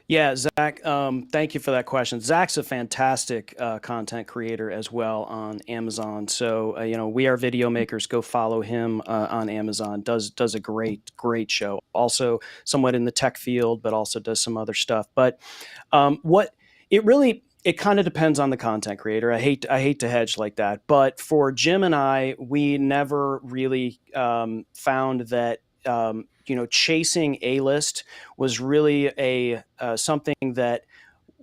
Yeah, Zach, thank you for that question. Zach's a fantastic content creator as well on Amazon. So, We Are Video Makers. Go follow him on Amazon. Does a great show. Also, somewhat in the tech field, but also does some other stuff. But it kind of depends on the content creator. I hate to hedge like that, but for Jim and I, we never really found that. Chasing A-list was really a something that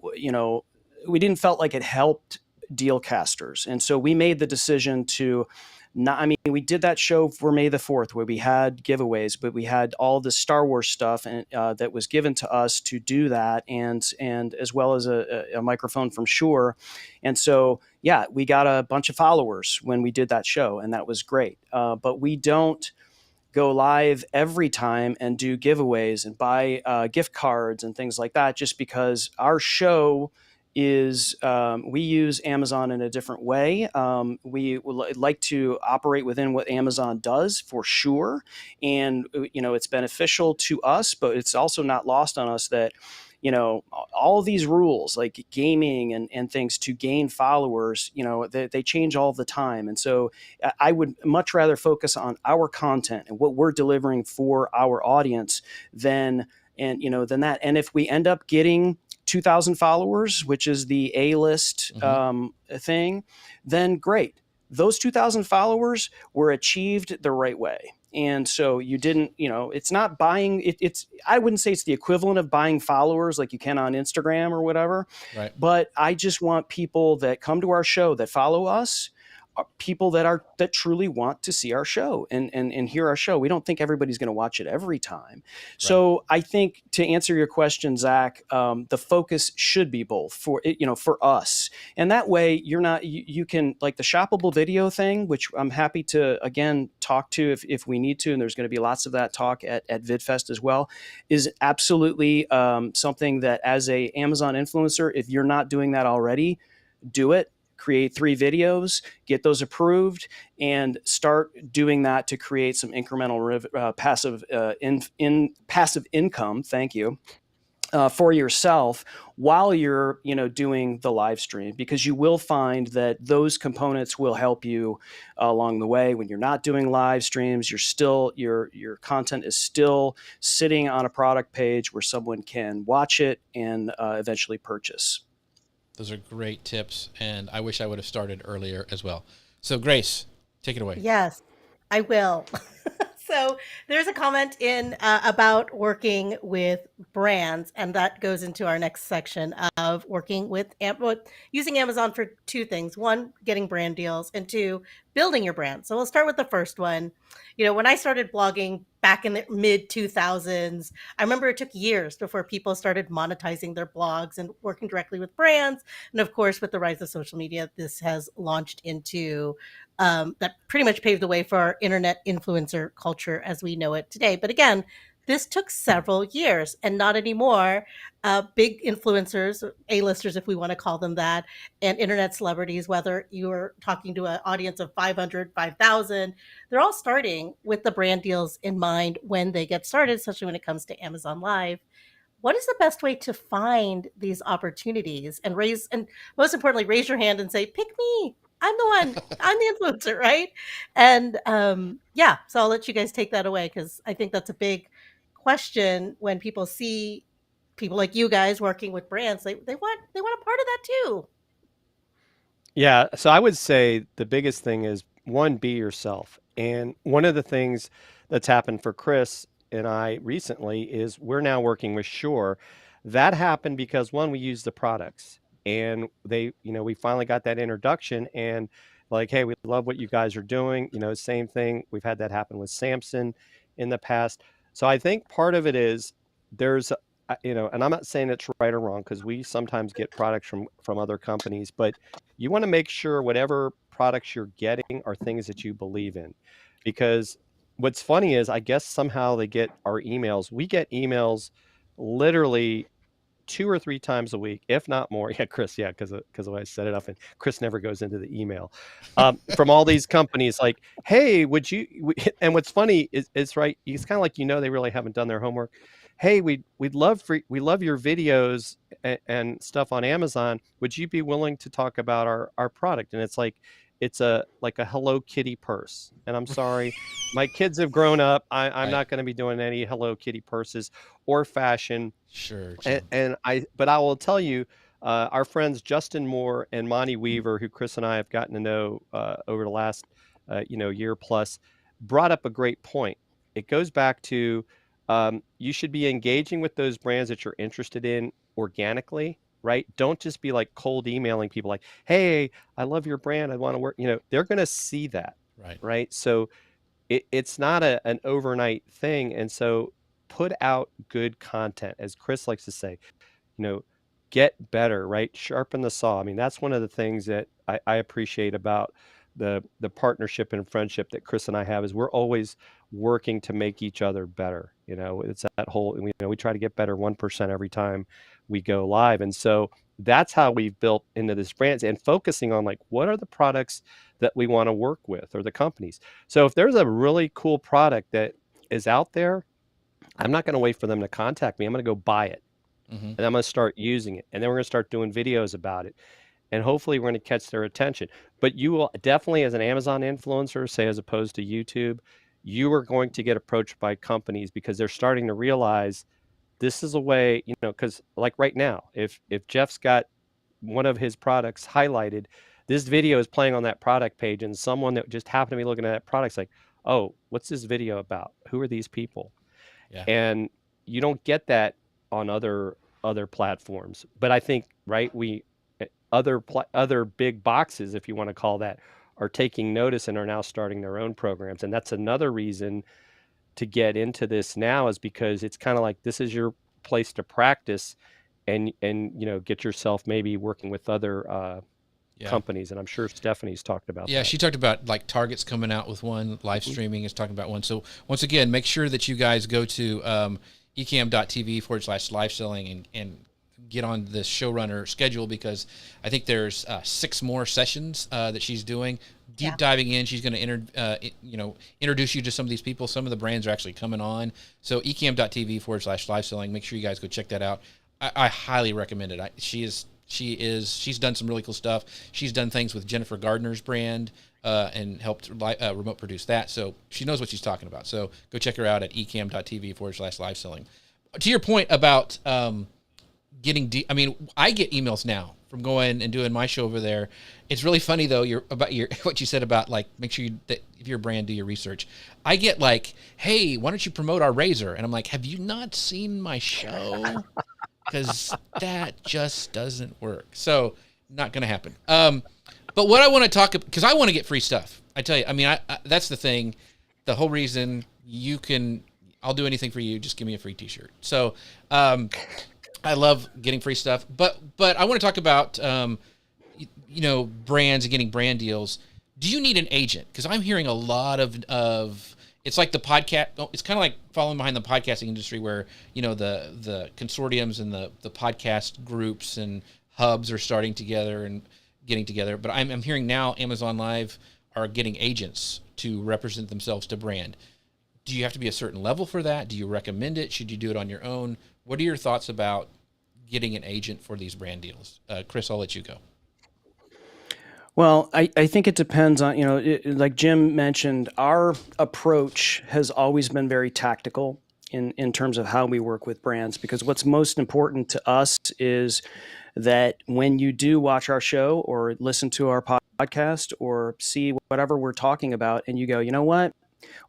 we didn't felt like it helped Dealcasters, and so we made the decision to not. I mean, we did that show for May the 4th where we had giveaways, but we had all the Star Wars stuff and that was given to us to do that, and as well as a microphone from Shure, and so yeah, we got a bunch of followers when we did that show, and that was great. But we don't go live every time and do giveaways and buy gift cards and things like that, just because our show is we use Amazon in a different way. We would like to operate within what Amazon does for sure. And, it's beneficial to us, but it's also not lost on us that, all these rules like gaming and things to gain followers, they change all the time. And so I would much rather focus on our content and what we're delivering for our audience than that. And if we end up getting 2,000 followers, which is the A-list thing, then great. Those 2,000 followers were achieved the right way. And so you didn't, it's not buying it's I wouldn't say it's the equivalent of buying followers like you can on Instagram or whatever. Right. But I just want people that come to our show, that follow us, people that truly want to see our show and hear our show. We don't think everybody's going to watch it every time. So I think, to answer your question, Zach, the focus should be both for us. And that way you can, like the shoppable video thing, which I'm happy to again talk to if we need to, and there's going to be lots of that talk at VidFest as well, is absolutely something that, as a Amazon influencer, if you're not doing that already, do it. Create 3 videos, get those approved, and start doing that to create some incremental passive income. Thank you. For yourself while you're doing the live stream, because you will find that those components will help you along the way. When you're not doing live streams, your content is still sitting on a product page where someone can watch it and eventually purchase. Those are great tips, and I wish I would have started earlier as well. So, Grace, take it away. Yes, I will. So there's a comment in about working with brands, and that goes into our next section of working with using Amazon for 2 things: 1, getting brand deals, and 2, building your brand. So we'll start with the first one. When I started blogging back in the mid 2000s, I remember it took years before people started monetizing their blogs and working directly with brands. And of course, with the rise of social media, this has launched into that pretty much paved the way for our internet influencer culture as we know it today. But again, this took several years, and not anymore. Big influencers, A-listers, if we want to call them that, and internet celebrities, whether you're talking to an audience of 500, 5,000, they're all starting with the brand deals in mind when they get started, especially when it comes to Amazon Live. What is the best way to find these opportunities and most importantly, raise your hand and say, pick me. I'm the one. I'm the influencer, right? And so I'll let you guys take that away, because I think that's a big question when people see people like you guys working with brands. They want a part of that too. Yeah, so I would say the biggest thing is, one, be yourself. And one of the things that's happened for Chris and I recently is we're now working with Shure. That happened because, one, we use the products, and we finally got that introduction, and like, hey, we love what you guys are doing. Same thing. We've had that happen with Samson in the past. So I think part of it is there's, and I'm not saying it's right or wrong, because we sometimes get products from other companies, but you want to make sure whatever products you're getting are things that you believe in. Because what's funny is, I guess somehow they get our emails. We get emails literally 2 or 3 times a week, if not more. Yeah, Chris, yeah, because of the way I set it up, and Chris never goes into the email. From all these companies, like, hey, would you? And what's funny is, it's right. It's kind of like, they really haven't done their homework. Hey, we love your videos and stuff on Amazon. Would you be willing to talk about our product? And it's like, it's like a Hello Kitty purse. And I'm sorry, my kids have grown up. I'm Right. not going to be doing any Hello Kitty purses or fashion. Sure. But I will tell you, our friends Justin Moore and Monty Weaver, who Chris and I have gotten to know over the last year plus, brought up a great point. It goes back to, you should be engaging with those brands that you're interested in organically, right? Don't just be like cold emailing people like, hey, I love your brand, I want to work. They're going to see that, Right. right? So it's not an overnight thing. And so put out good content, as Chris likes to say, get better, right? Sharpen the saw. I mean, that's one of the things that I appreciate about the partnership and friendship that Chris and I have, is we're always working to make each other better. It's that whole, we try to get better 1% every time we go live. And so that's how we've built into this brand, and focusing on, like, what are the products that we want to work with, or the companies. So if there's a really cool product that is out there, I'm not going to wait for them to contact me. I'm going to go buy it. Mm-hmm. And I'm going to start using it. And then we're going to start doing videos about it. And hopefully we're going to catch their attention. But you will definitely, as an Amazon influencer, say, as opposed to YouTube, you are going to get approached by companies, because they're starting to realize this is a way, because like right now, if Jeff's got one of his products highlighted, this video is playing on that product page, and someone that just happened to be looking at that product's like, oh, what's this video about? Who are these people? Yeah. And you don't get that on other platforms. But I think, right, other big boxes, if you want to call that, are taking notice and are now starting their own programs. And that's another reason to get into this now, is because it's kind of like this is your place to practice and get yourself maybe working with other Yeah. companies. And I'm sure Stephanie's talked about Yeah, that. she talked about like Target's coming out with one, live streaming is talking about one. So once again, make sure that you guys go to ecam.tv/live selling and get on the showrunner schedule, because I think there's 6 more sessions that she's doing. Deep diving in, she's going to introduce you to some of these people. Some of the brands are actually coming on. So ecam.tv/live selling. Make sure you guys go check that out. I highly recommend it. She's done some really cool stuff. She's done things with Jennifer Gardner's brand and helped remote produce that. So she knows what she's talking about. So go check her out at ecam.tv/live selling. To your point about getting I get emails now from going and doing my show over there. It's really funny though, what you said about like, make sure that if you're a brand, do your research. I get like, hey, why don't you promote our razor? And I'm like, have you not seen my show? Because that just doesn't work. So not going to happen. But what I want to talk about, because I want to get free stuff. I tell you, I that's the thing. The whole reason I'll do anything for you. Just give me a free t-shirt. So I love getting free stuff. But I want to talk about, brands and getting brand deals. Do you need an agent? Because I'm hearing a lot of it's like the podcast. It's kind of like following behind the podcasting industry, where the consortiums and the podcast groups and hubs are starting together and getting together. But I'm hearing now Amazon Live are getting agents to represent themselves to brand. Do you have to be a certain level for that? Do you recommend it? Should you do it on your own? What are your thoughts about getting an agent for these brand deals? Chris, I'll let you go. Well, I think it depends on, like Jim mentioned, our approach has always been very tactical in terms of how we work with brands, because what's most important to us is that when you do watch our show or listen to our podcast or see whatever we're talking about and you go, you know what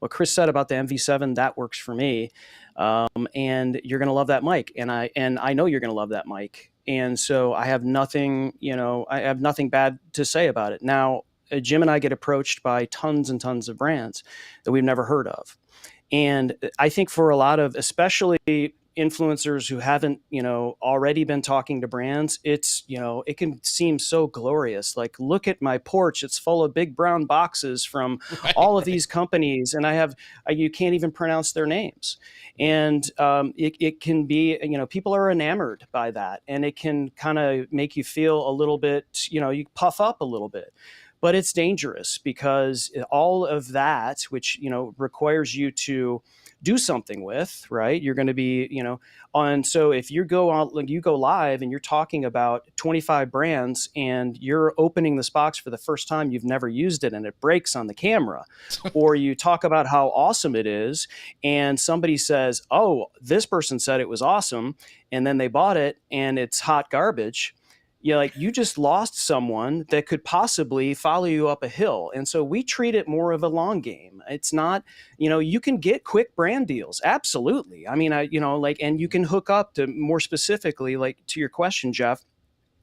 Chris said about the MV7, that works for me. And you're going to love that mic. And I know you're going to love that mic. And so I have nothing bad to say about it. Now, Jim and I get approached by tons and tons of brands that we've never heard of. And I think for a lot of, especially influencers who haven't, already been talking to brands, it's, it can seem so glorious. Like, look at my porch. It's full of big brown boxes from all of these companies. And you can't even pronounce their names. And it can be, people are enamored by that. And it can kind of make you feel a little bit, you puff up a little bit. But it's dangerous, because all of that, which, requires you to do something with, right? You're going to be, so if you go live and you're talking about 25 brands and you're opening this box for the first time, you've never used it and it breaks on the camera, or you talk about how awesome it is and somebody says, oh, this person said it was awesome, and then they bought it and it's hot garbage. You just lost someone that could possibly follow you up a hill. And so we treat it more of a long game. It's not, you can get quick brand deals. Absolutely. I mean, and you can hook up to, more specifically, like to your question, Jeff,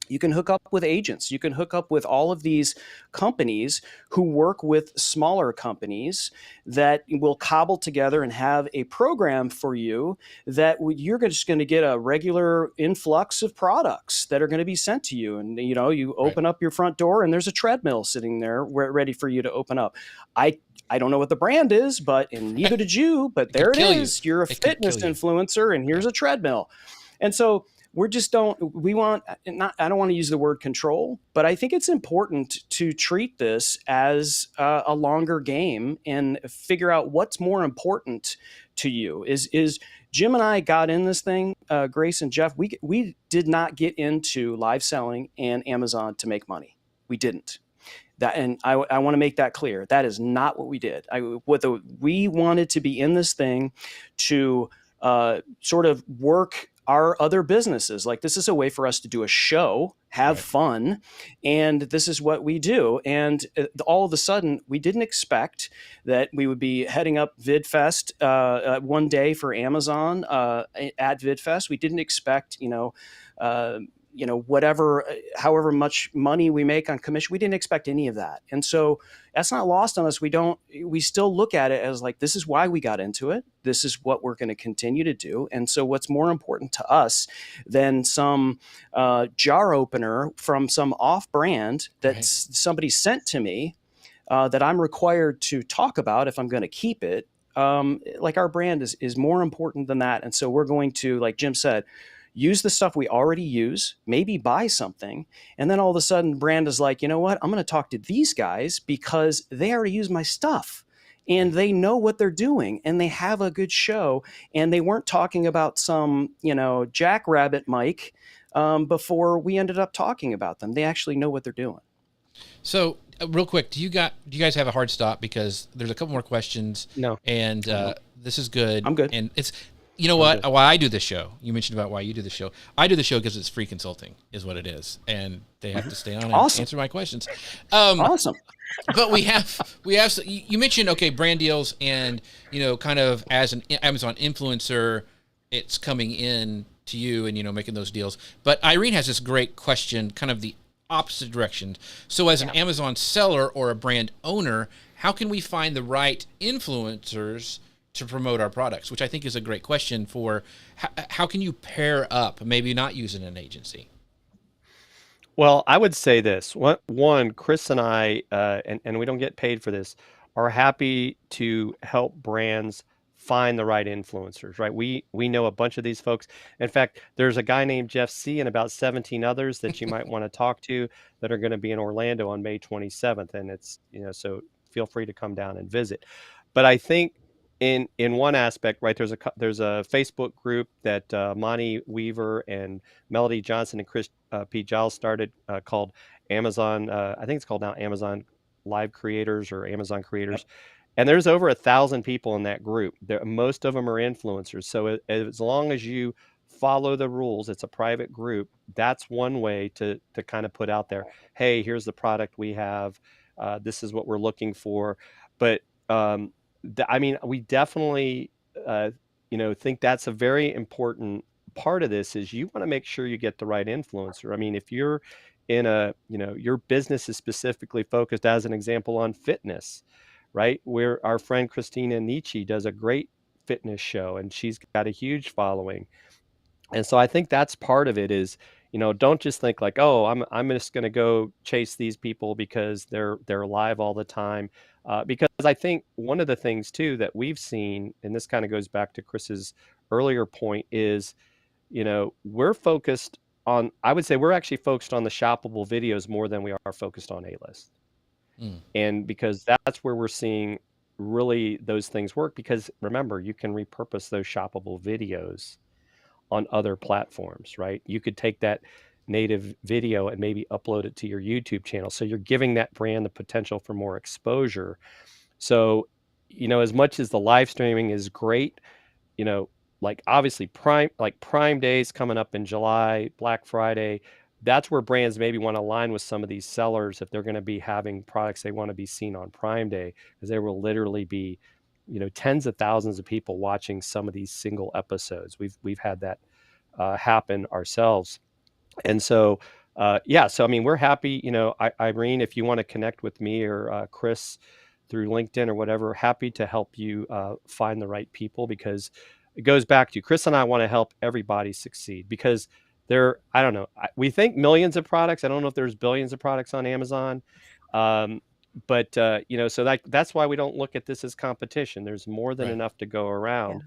you can hook up with agents. You can hook up with all of these companies who work with smaller companies that will cobble together and have a program for you that you're just going to get a regular influx of products that are going to be sent to you. And, you open up your front door and there's a treadmill sitting there ready for you to open up. I don't know what the brand is, and neither did you, but there it is. You're a fitness influencer and here's a treadmill. And so I don't want to use the word control, but I think it's important to treat this as a longer game and figure out what's more important to you. Is Jim and I got in this thing, Grace and Jeff, we did not get into live selling and Amazon to make money. We didn't. And I want to make that clear. That is not what we did. We wanted to be in this thing to sort of work our other businesses. Like, this is a way for us to do a show, have Right. fun, and this is what we do. And all of a sudden, we didn't expect that we would be heading up VidFest one day for Amazon at VidFest. We didn't expect, whatever, however much money we make on commission. We didn't expect any of that. And so that's not lost on us. We still look at it as like, this is why we got into it. This is what we're going to continue to do. And so what's more important to us than some jar opener from some off brand that Right. somebody sent to me that I'm required to talk about if I'm going to keep it. Like, our brand is more important than that. And so we're going to, like Jim said, use the stuff we already use, maybe buy something. And then all of a sudden, brand is like, you know what? I'm going to talk to these guys because they already use my stuff and they know what they're doing and they have a good show. And they weren't talking about some, jackrabbit mic before we ended up talking about them. They actually know what they're doing. So real quick, do you guys have a hard stop? Because there's a couple more questions. No. And this is good. I'm good. And it's, you know what? Why I do this show. You mentioned about why you do the show. I do the show because it's free consulting, is what it is, and they have to stay on and Awesome. answer my questions. Awesome. But we have. You mentioned, okay, brand deals, and kind of as an Amazon influencer, it's coming in to you and making those deals. But Irene has this great question, kind of the opposite direction. So as an Amazon seller or a brand owner, how can we find the right influencers to promote our products? Which I think is a great question for how can you pair up, maybe not using an agency? Well, I would say this. One, Chris and I, and we don't get paid for this, are happy to help brands find the right influencers, right? We know a bunch of these folks. In fact, there's a guy named Jeff C. and about 17 others that you might want to talk to that are going to be in Orlando on May 27th. And it's, so feel free to come down and visit. But I think in one aspect, right, there's a Facebook group that Monty Weaver and Melody Johnson and Chris P. Giles started called Amazon. I think it's called now Amazon Live Creators or Amazon Creators. Yep. And there's over 1,000 people in that group. Most of them are influencers. So as long as you follow the rules, it's a private group. That's one way to kind of put out there, hey, here's the product we have. This is what we're looking for. But we definitely, think that's a very important part of this is you want to make sure you get the right influencer. I mean, if you're in your business is specifically focused, as an example, on fitness, right? Where our friend Christina Nietzsche does a great fitness show and she's got a huge following. And so I think that's part of it is, don't just think like, oh, I'm just going to go chase these people because they're live all the time. Because I think one of the things too that we've seen, and this kind of goes back to Chris's earlier point, is, we're focused on, I would say we're actually focused on the shoppable videos more than we are focused on A-list. And because that's where we're seeing really those things work, because remember, you can repurpose those shoppable videos on other platforms, right? You could take that native video and maybe upload it to your YouTube channel. So you're giving that brand the potential for more exposure. So, as much as the live streaming is great, like obviously Prime Days coming up in July, Black Friday, that's where brands maybe want to align with some of these sellers if they're going to be having products they want to be seen on Prime Day, because there will literally be tens of thousands of people watching some of these single episodes. We've had that happen ourselves. And so, so, I mean, we're happy, Irene, if you want to connect with me or Chris through LinkedIn or whatever, happy to help you find the right people, because it goes back to Chris and I want to help everybody succeed, because I don't know, we think millions of products. I don't know if there's billions of products on Amazon. But so that's why we don't look at this as competition. There's more than enough to go around.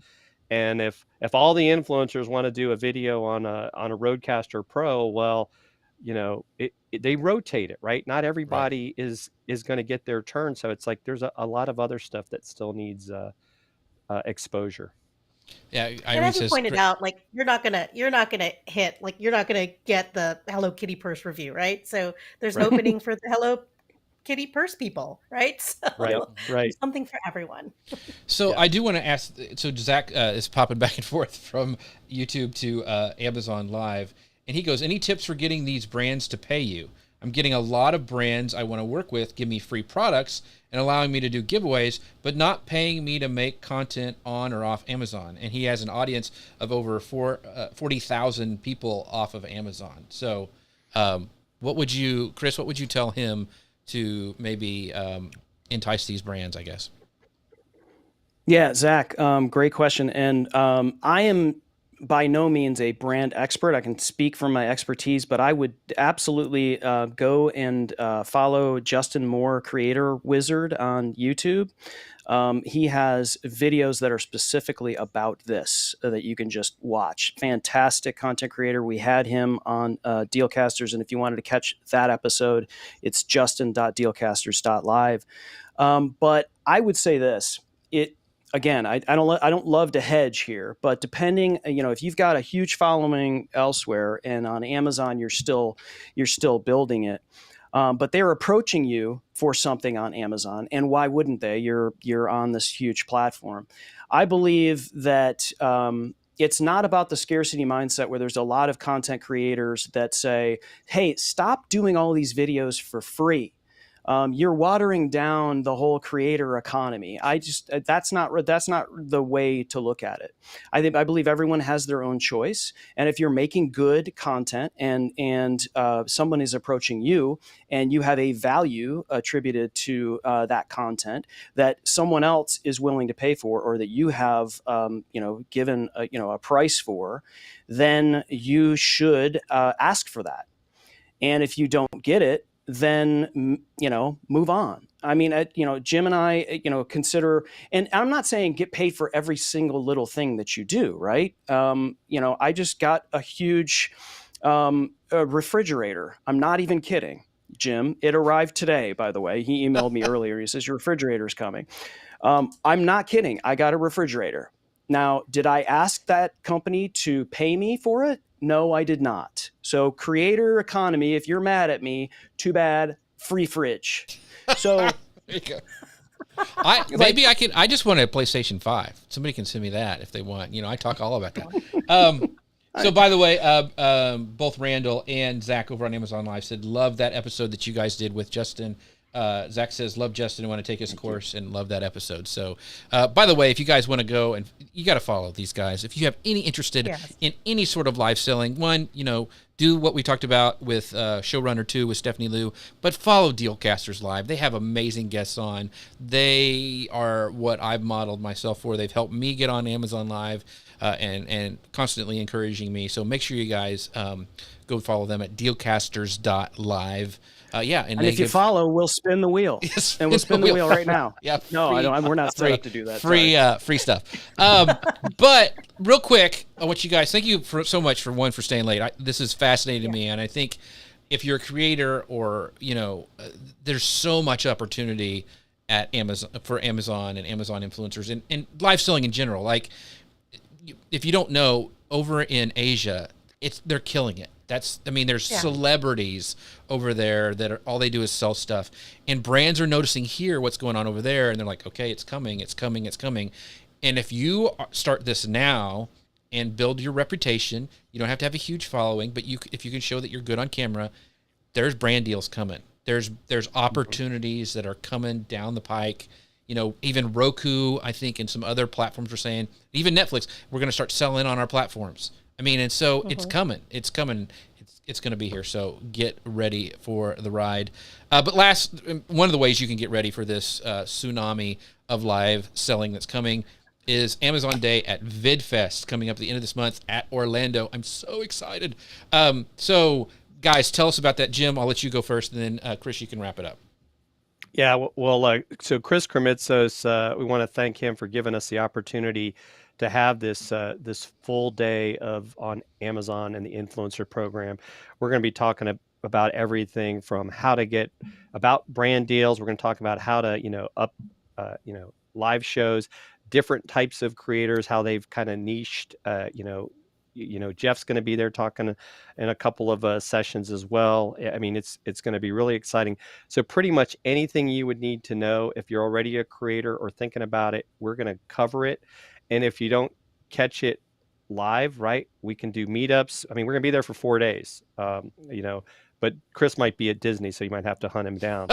Yeah. And if all the influencers want to do a video on a Rodecaster Pro, well, they rotate it, right? Not everybody is going to get their turn. So it's like there's a lot of other stuff that still needs exposure. Yeah, and as you pointed out, like you're not gonna hit, like you're not gonna get the Hello Kitty purse review, right? So there's opening for the Hello kitty purse people, right? So Right. Yep. Right. there's something for everyone. So Yeah. I do want to ask. So Zach is popping back and forth from YouTube to Amazon Live, and he goes, "Any tips for getting these brands to pay you? I'm getting a lot of brands I want to work with give me free products and allowing me to do giveaways, but not paying me to make content on or off Amazon." And he has an audience of over 40,000 people off of Amazon. So, what would you, Chris? What would you tell him to maybe entice these brands? I guess. Yeah, Zach, great question. And I am by no means a brand expert. I can speak from my expertise, but I would absolutely go and follow Justin Moore, Creator Wizard, on YouTube. He has videos that are specifically about this that you can just watch. Fantastic content creator. We had him on Dealcasters, and if you wanted to catch that episode, it's justin.dealcasters.live. But I would say this: again, I don't love to hedge here, but depending, if you've got a huge following elsewhere and on Amazon you're still building it, but they're approaching you for something on Amazon, and why wouldn't they? You're on this huge platform. I believe that it's not about the scarcity mindset where there's a lot of content creators that say, "Hey, stop doing all these videos for free. You're watering down the whole creator economy." That's not the way to look at it. I believe everyone has their own choice, and if you're making good content and someone is approaching you and you have a value attributed to that content that someone else is willing to pay for, or that you have given a price for, then you should ask for that. And if you don't get it, then move on. I mean, Jim and I consider, and I'm not saying get paid for every single little thing that you do, right? I just got a huge a refrigerator. I'm not even kidding, Jim. It arrived today, by the way. He emailed me earlier. He says your refrigerator's coming. I'm not kidding. I got a refrigerator. Now, did I ask that company to pay me for it? No, I did not. So creator economy, if you're mad at me, too bad, free fridge. So There you go. I just want a PlayStation 5. Somebody can send me that if they want. I talk all about that. So by the way, both Randall and Zach over on Amazon Live said, love that episode that you guys did with Justin. Zach says, love Justin, want to take his course and love that episode. So, by the way, if you guys want to go, and you got to follow these guys. If you have any interested in any sort of live selling, one, do what we talked about with Showrunner 2 with Stephanie Liu, but follow Dealcasters Live. They have amazing guests on. They are what I've modeled myself for. They've helped me get on Amazon Live and constantly encouraging me. So make sure you guys go follow them at dealcasters.live. And if you follow, we'll spin the wheel. Yes, and we'll spin the wheel right now. Yeah, no, I don't. We're not set up to do that. Free stuff. But real quick, I want you guys. Thank you so much for staying late. This is fascinating to me, and I think if you're a creator or there's so much opportunity at Amazon for Amazon and Amazon influencers and live selling in general. Like, if you don't know, over in Asia, they're killing it. There's celebrities over there that all they do is sell stuff, and brands are noticing here what's going on over there, and they're like, okay, it's coming. And if you start this now and build your reputation, you don't have to have a huge following, but if you can show that you're good on camera, there's brand deals coming. There's opportunities that are coming down the pike. Even Roku, I think, and some other platforms are saying, even Netflix, we're going to start selling on our platforms. And so it's coming. It's coming. It's going to be here. So get ready for the ride. But one of the ways you can get ready for this tsunami of live selling that's coming is Amazon Day at VidFest coming up at the end of this month at Orlando. I'm so excited. So guys, tell us about that. Jim, I'll let you go first, and then Chris, you can wrap it up. Yeah, well, so Chris Krimitsos, we want to thank him for giving us the opportunity to have this full day on Amazon and the influencer program. We're going to be talking about everything from how to get about brand deals. We're going to talk about how to up live shows, different types of creators, how they've kind of niched Jeff's going to be there talking in a couple of sessions as well. I mean, it's going to be really exciting. So pretty much anything you would need to know if you're already a creator or thinking about it, we're going to cover it. And if you don't catch it live, right, we can do meetups. I mean, we're going to be there for 4 days, but Chris might be at Disney, so you might have to hunt him down.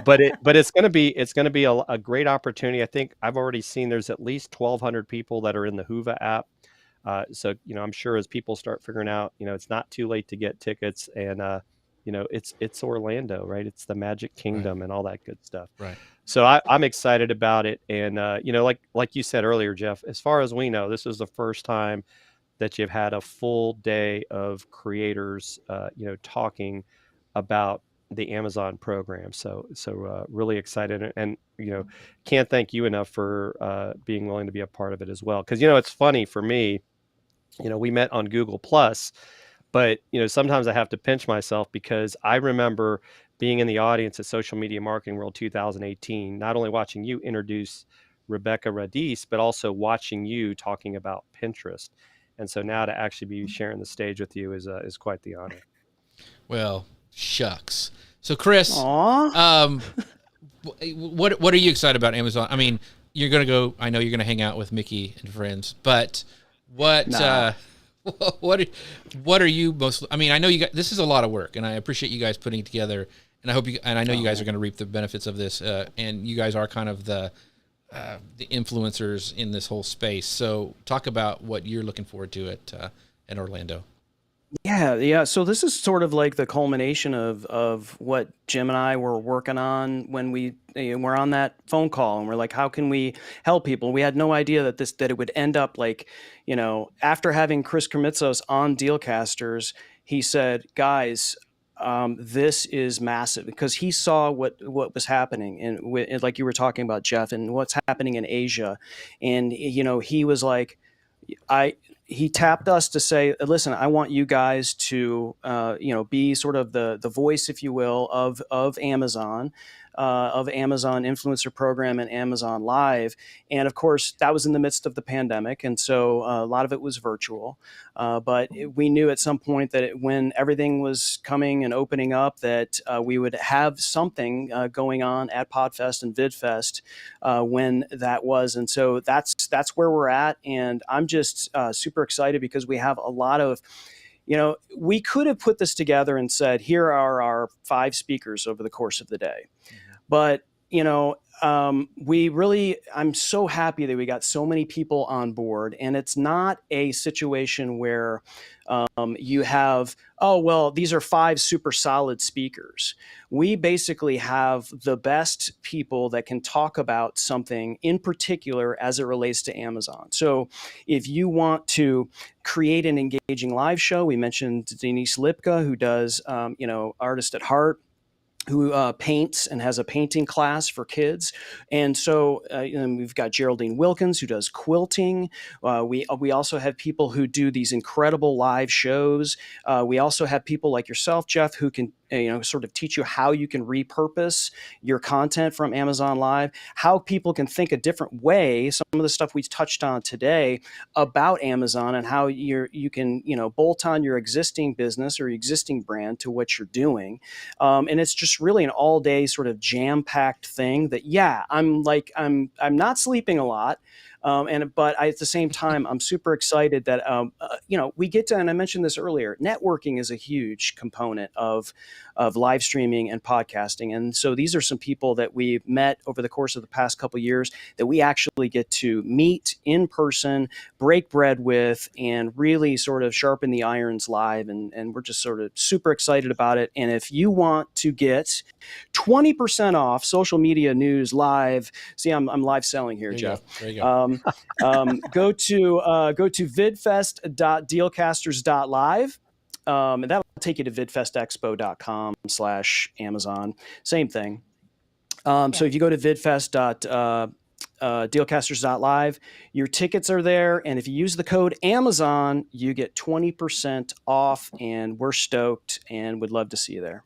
but it's going to be a great opportunity. I think I've already seen there's at least 1,200 people that are in the Whova app. So, I'm sure as people start figuring out, it's not too late to get tickets, and, it's Orlando, right? It's the Magic Kingdom, right, and all that good stuff. Right. So I'm excited about it. And, like you said earlier, Jeff, as far as we know, this is the first time that you've had a full day of creators, talking about the Amazon program. So really excited, and, can't thank you enough for being willing to be a part of it as well. Cause it's funny for me, we met on Google Plus, but, sometimes I have to pinch myself because I remember being in the audience at Social Media Marketing World 2018, not only watching you introduce Rebecca Radis, but also watching you talking about Pinterest. And so now to actually be sharing the stage with you is quite the honor. Well, shucks. So Chris, Aww. what are you excited about Amazon? I mean, you're going to go, I know you're going to hang out with Mickey and friends, but what are you most, I mean, I know you guys, this is a lot of work, and I appreciate you guys putting it together, and I know you guys are going to reap the benefits of this, and you guys are kind of the influencers in this whole space. So talk about what you're looking forward to at Orlando. Yeah. So this is sort of like the culmination of what Jim and I were working on when we're on that phone call, and we're like, how can we help people? We had no idea that it would end up like, after having Chris Krimitsos on Dealcasters, he said, guys, this is massive, because he saw what was happening, and like you were talking about, Jeff, and what's happening in Asia. And, he was like, he tapped us to say, listen, I want you guys to, be sort of the voice, if you will, of Amazon influencer program and Amazon Live. And of course, that was in the midst of the pandemic. And so a lot of it was virtual. But we knew at some point that when everything was coming and opening up, that we would have something going on at PodFest and VidFest when that was. And so that's where we're at. And I'm just super excited because we have a lot of, we could have put this together and said, here are our 5 speakers over the course of the day. But, I'm so happy that we got so many people on board, and it's not a situation where you have, these are 5 super solid speakers. We basically have the best people that can talk about something in particular as it relates to Amazon. So if you want to create an engaging live show, we mentioned Denise Lipka, who does, Artist at Heart, who paints and has a painting class for kids. And so we've got Geraldine Wilkins, who does quilting. We also have people who do these incredible live shows. We also have people like yourself, Jeff, who can sort of teach you how you can repurpose your content from Amazon Live, how people can think a different way, some of the stuff we touched on today about Amazon, and how you can bolt on your existing business or existing brand to what you're doing. And it's just really an all-day sort of jam-packed thing that, I'm not sleeping a lot. But at the same time, I'm super excited that, we get to, and I mentioned this earlier, networking is a huge component of live streaming and podcasting. And so these are some people that we've met over the course of the past couple of years that we actually get to meet in person, break bread with, and really sort of sharpen the irons live. And we're just sort of super excited about it. And if you want to get 20% off social media news live, see, I'm live selling here, Jeff. There you go. Go to vidfest.dealcasters.live. And that'll take you to vidfestexpo.com/Amazon. Same thing. So if you go to vidfest.dealcasters.live, your tickets are there. And if you use the code Amazon, you get 20% off. And we're stoked and would love to see you there.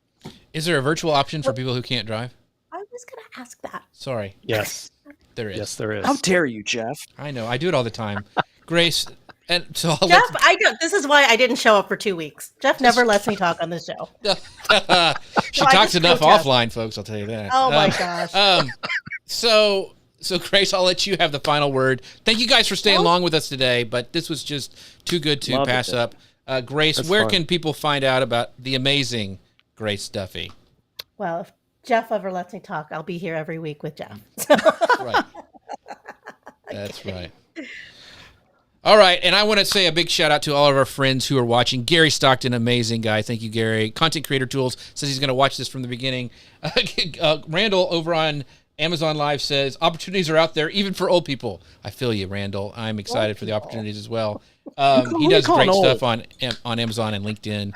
Is there a virtual option for people who can't drive? I was going to ask that. Sorry. Yes. There is. Yes, there is. How dare you, Jeff? I know. I do it all the time. Grace, And so I'll Jeff, I don't. This is why I didn't show up for 2 weeks. Jeff never lets me talk on the show. she So I talks just enough protest. offline, folks. I'll tell you that. Oh my gosh. So Grace, I'll let you have the final word. Thank you guys for staying along with us today, but this was just too good to Loved pass it. up. Grace, That's where fun. can people find out about the amazing Grace Duffy? Well, if Jeff ever lets me talk, I'll be here every week with Jeff. Right. That's right. All right, and I want to say a big shout out to all of our friends who are watching. Gary Stockton, amazing guy. Thank you, Gary. Content Creator Tools says he's going to watch this from the beginning. Randall over on Amazon Live says, opportunities are out there, even for old people. I feel you, Randall. I'm excited for the opportunities as well. He does great stuff on Amazon and LinkedIn.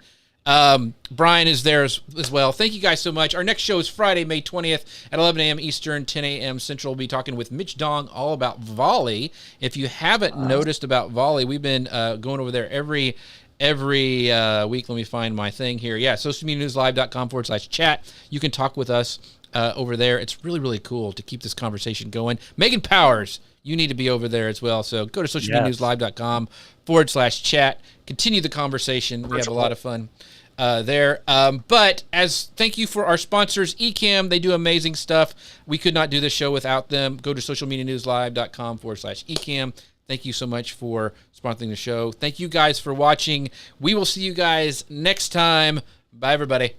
Brian is there as well. Thank you guys so much. Our next show is Friday, May 20th at 11 a.m. Eastern, 10 a.m. Central. We'll be talking with Mitch Dong all about volley. If you haven't noticed about volley, we've been going over there every week. Let me find my thing here. Yeah, socialmedianewslive.com/chat. You can talk with us over there. It's really, really cool to keep this conversation going. Megan Powers, you need to be over there as well. So go to socialmedianewslive.com/chat. Continue the conversation. We have a lot of fun there. But as thank you for our sponsors, Ecamm. They do amazing stuff. We could not do this show without them. Go to socialmedianewslive.com/Ecamm. Thank you so much for sponsoring the show. Thank you guys for watching. We will see you guys next time. Bye, everybody.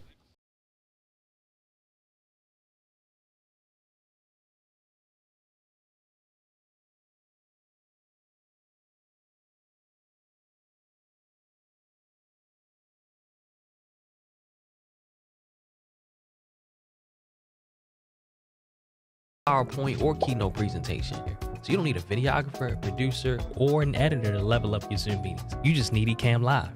PowerPoint or keynote presentation. So you don't need a videographer, a producer, or an editor to level up your Zoom meetings. You just need Ecamm Live.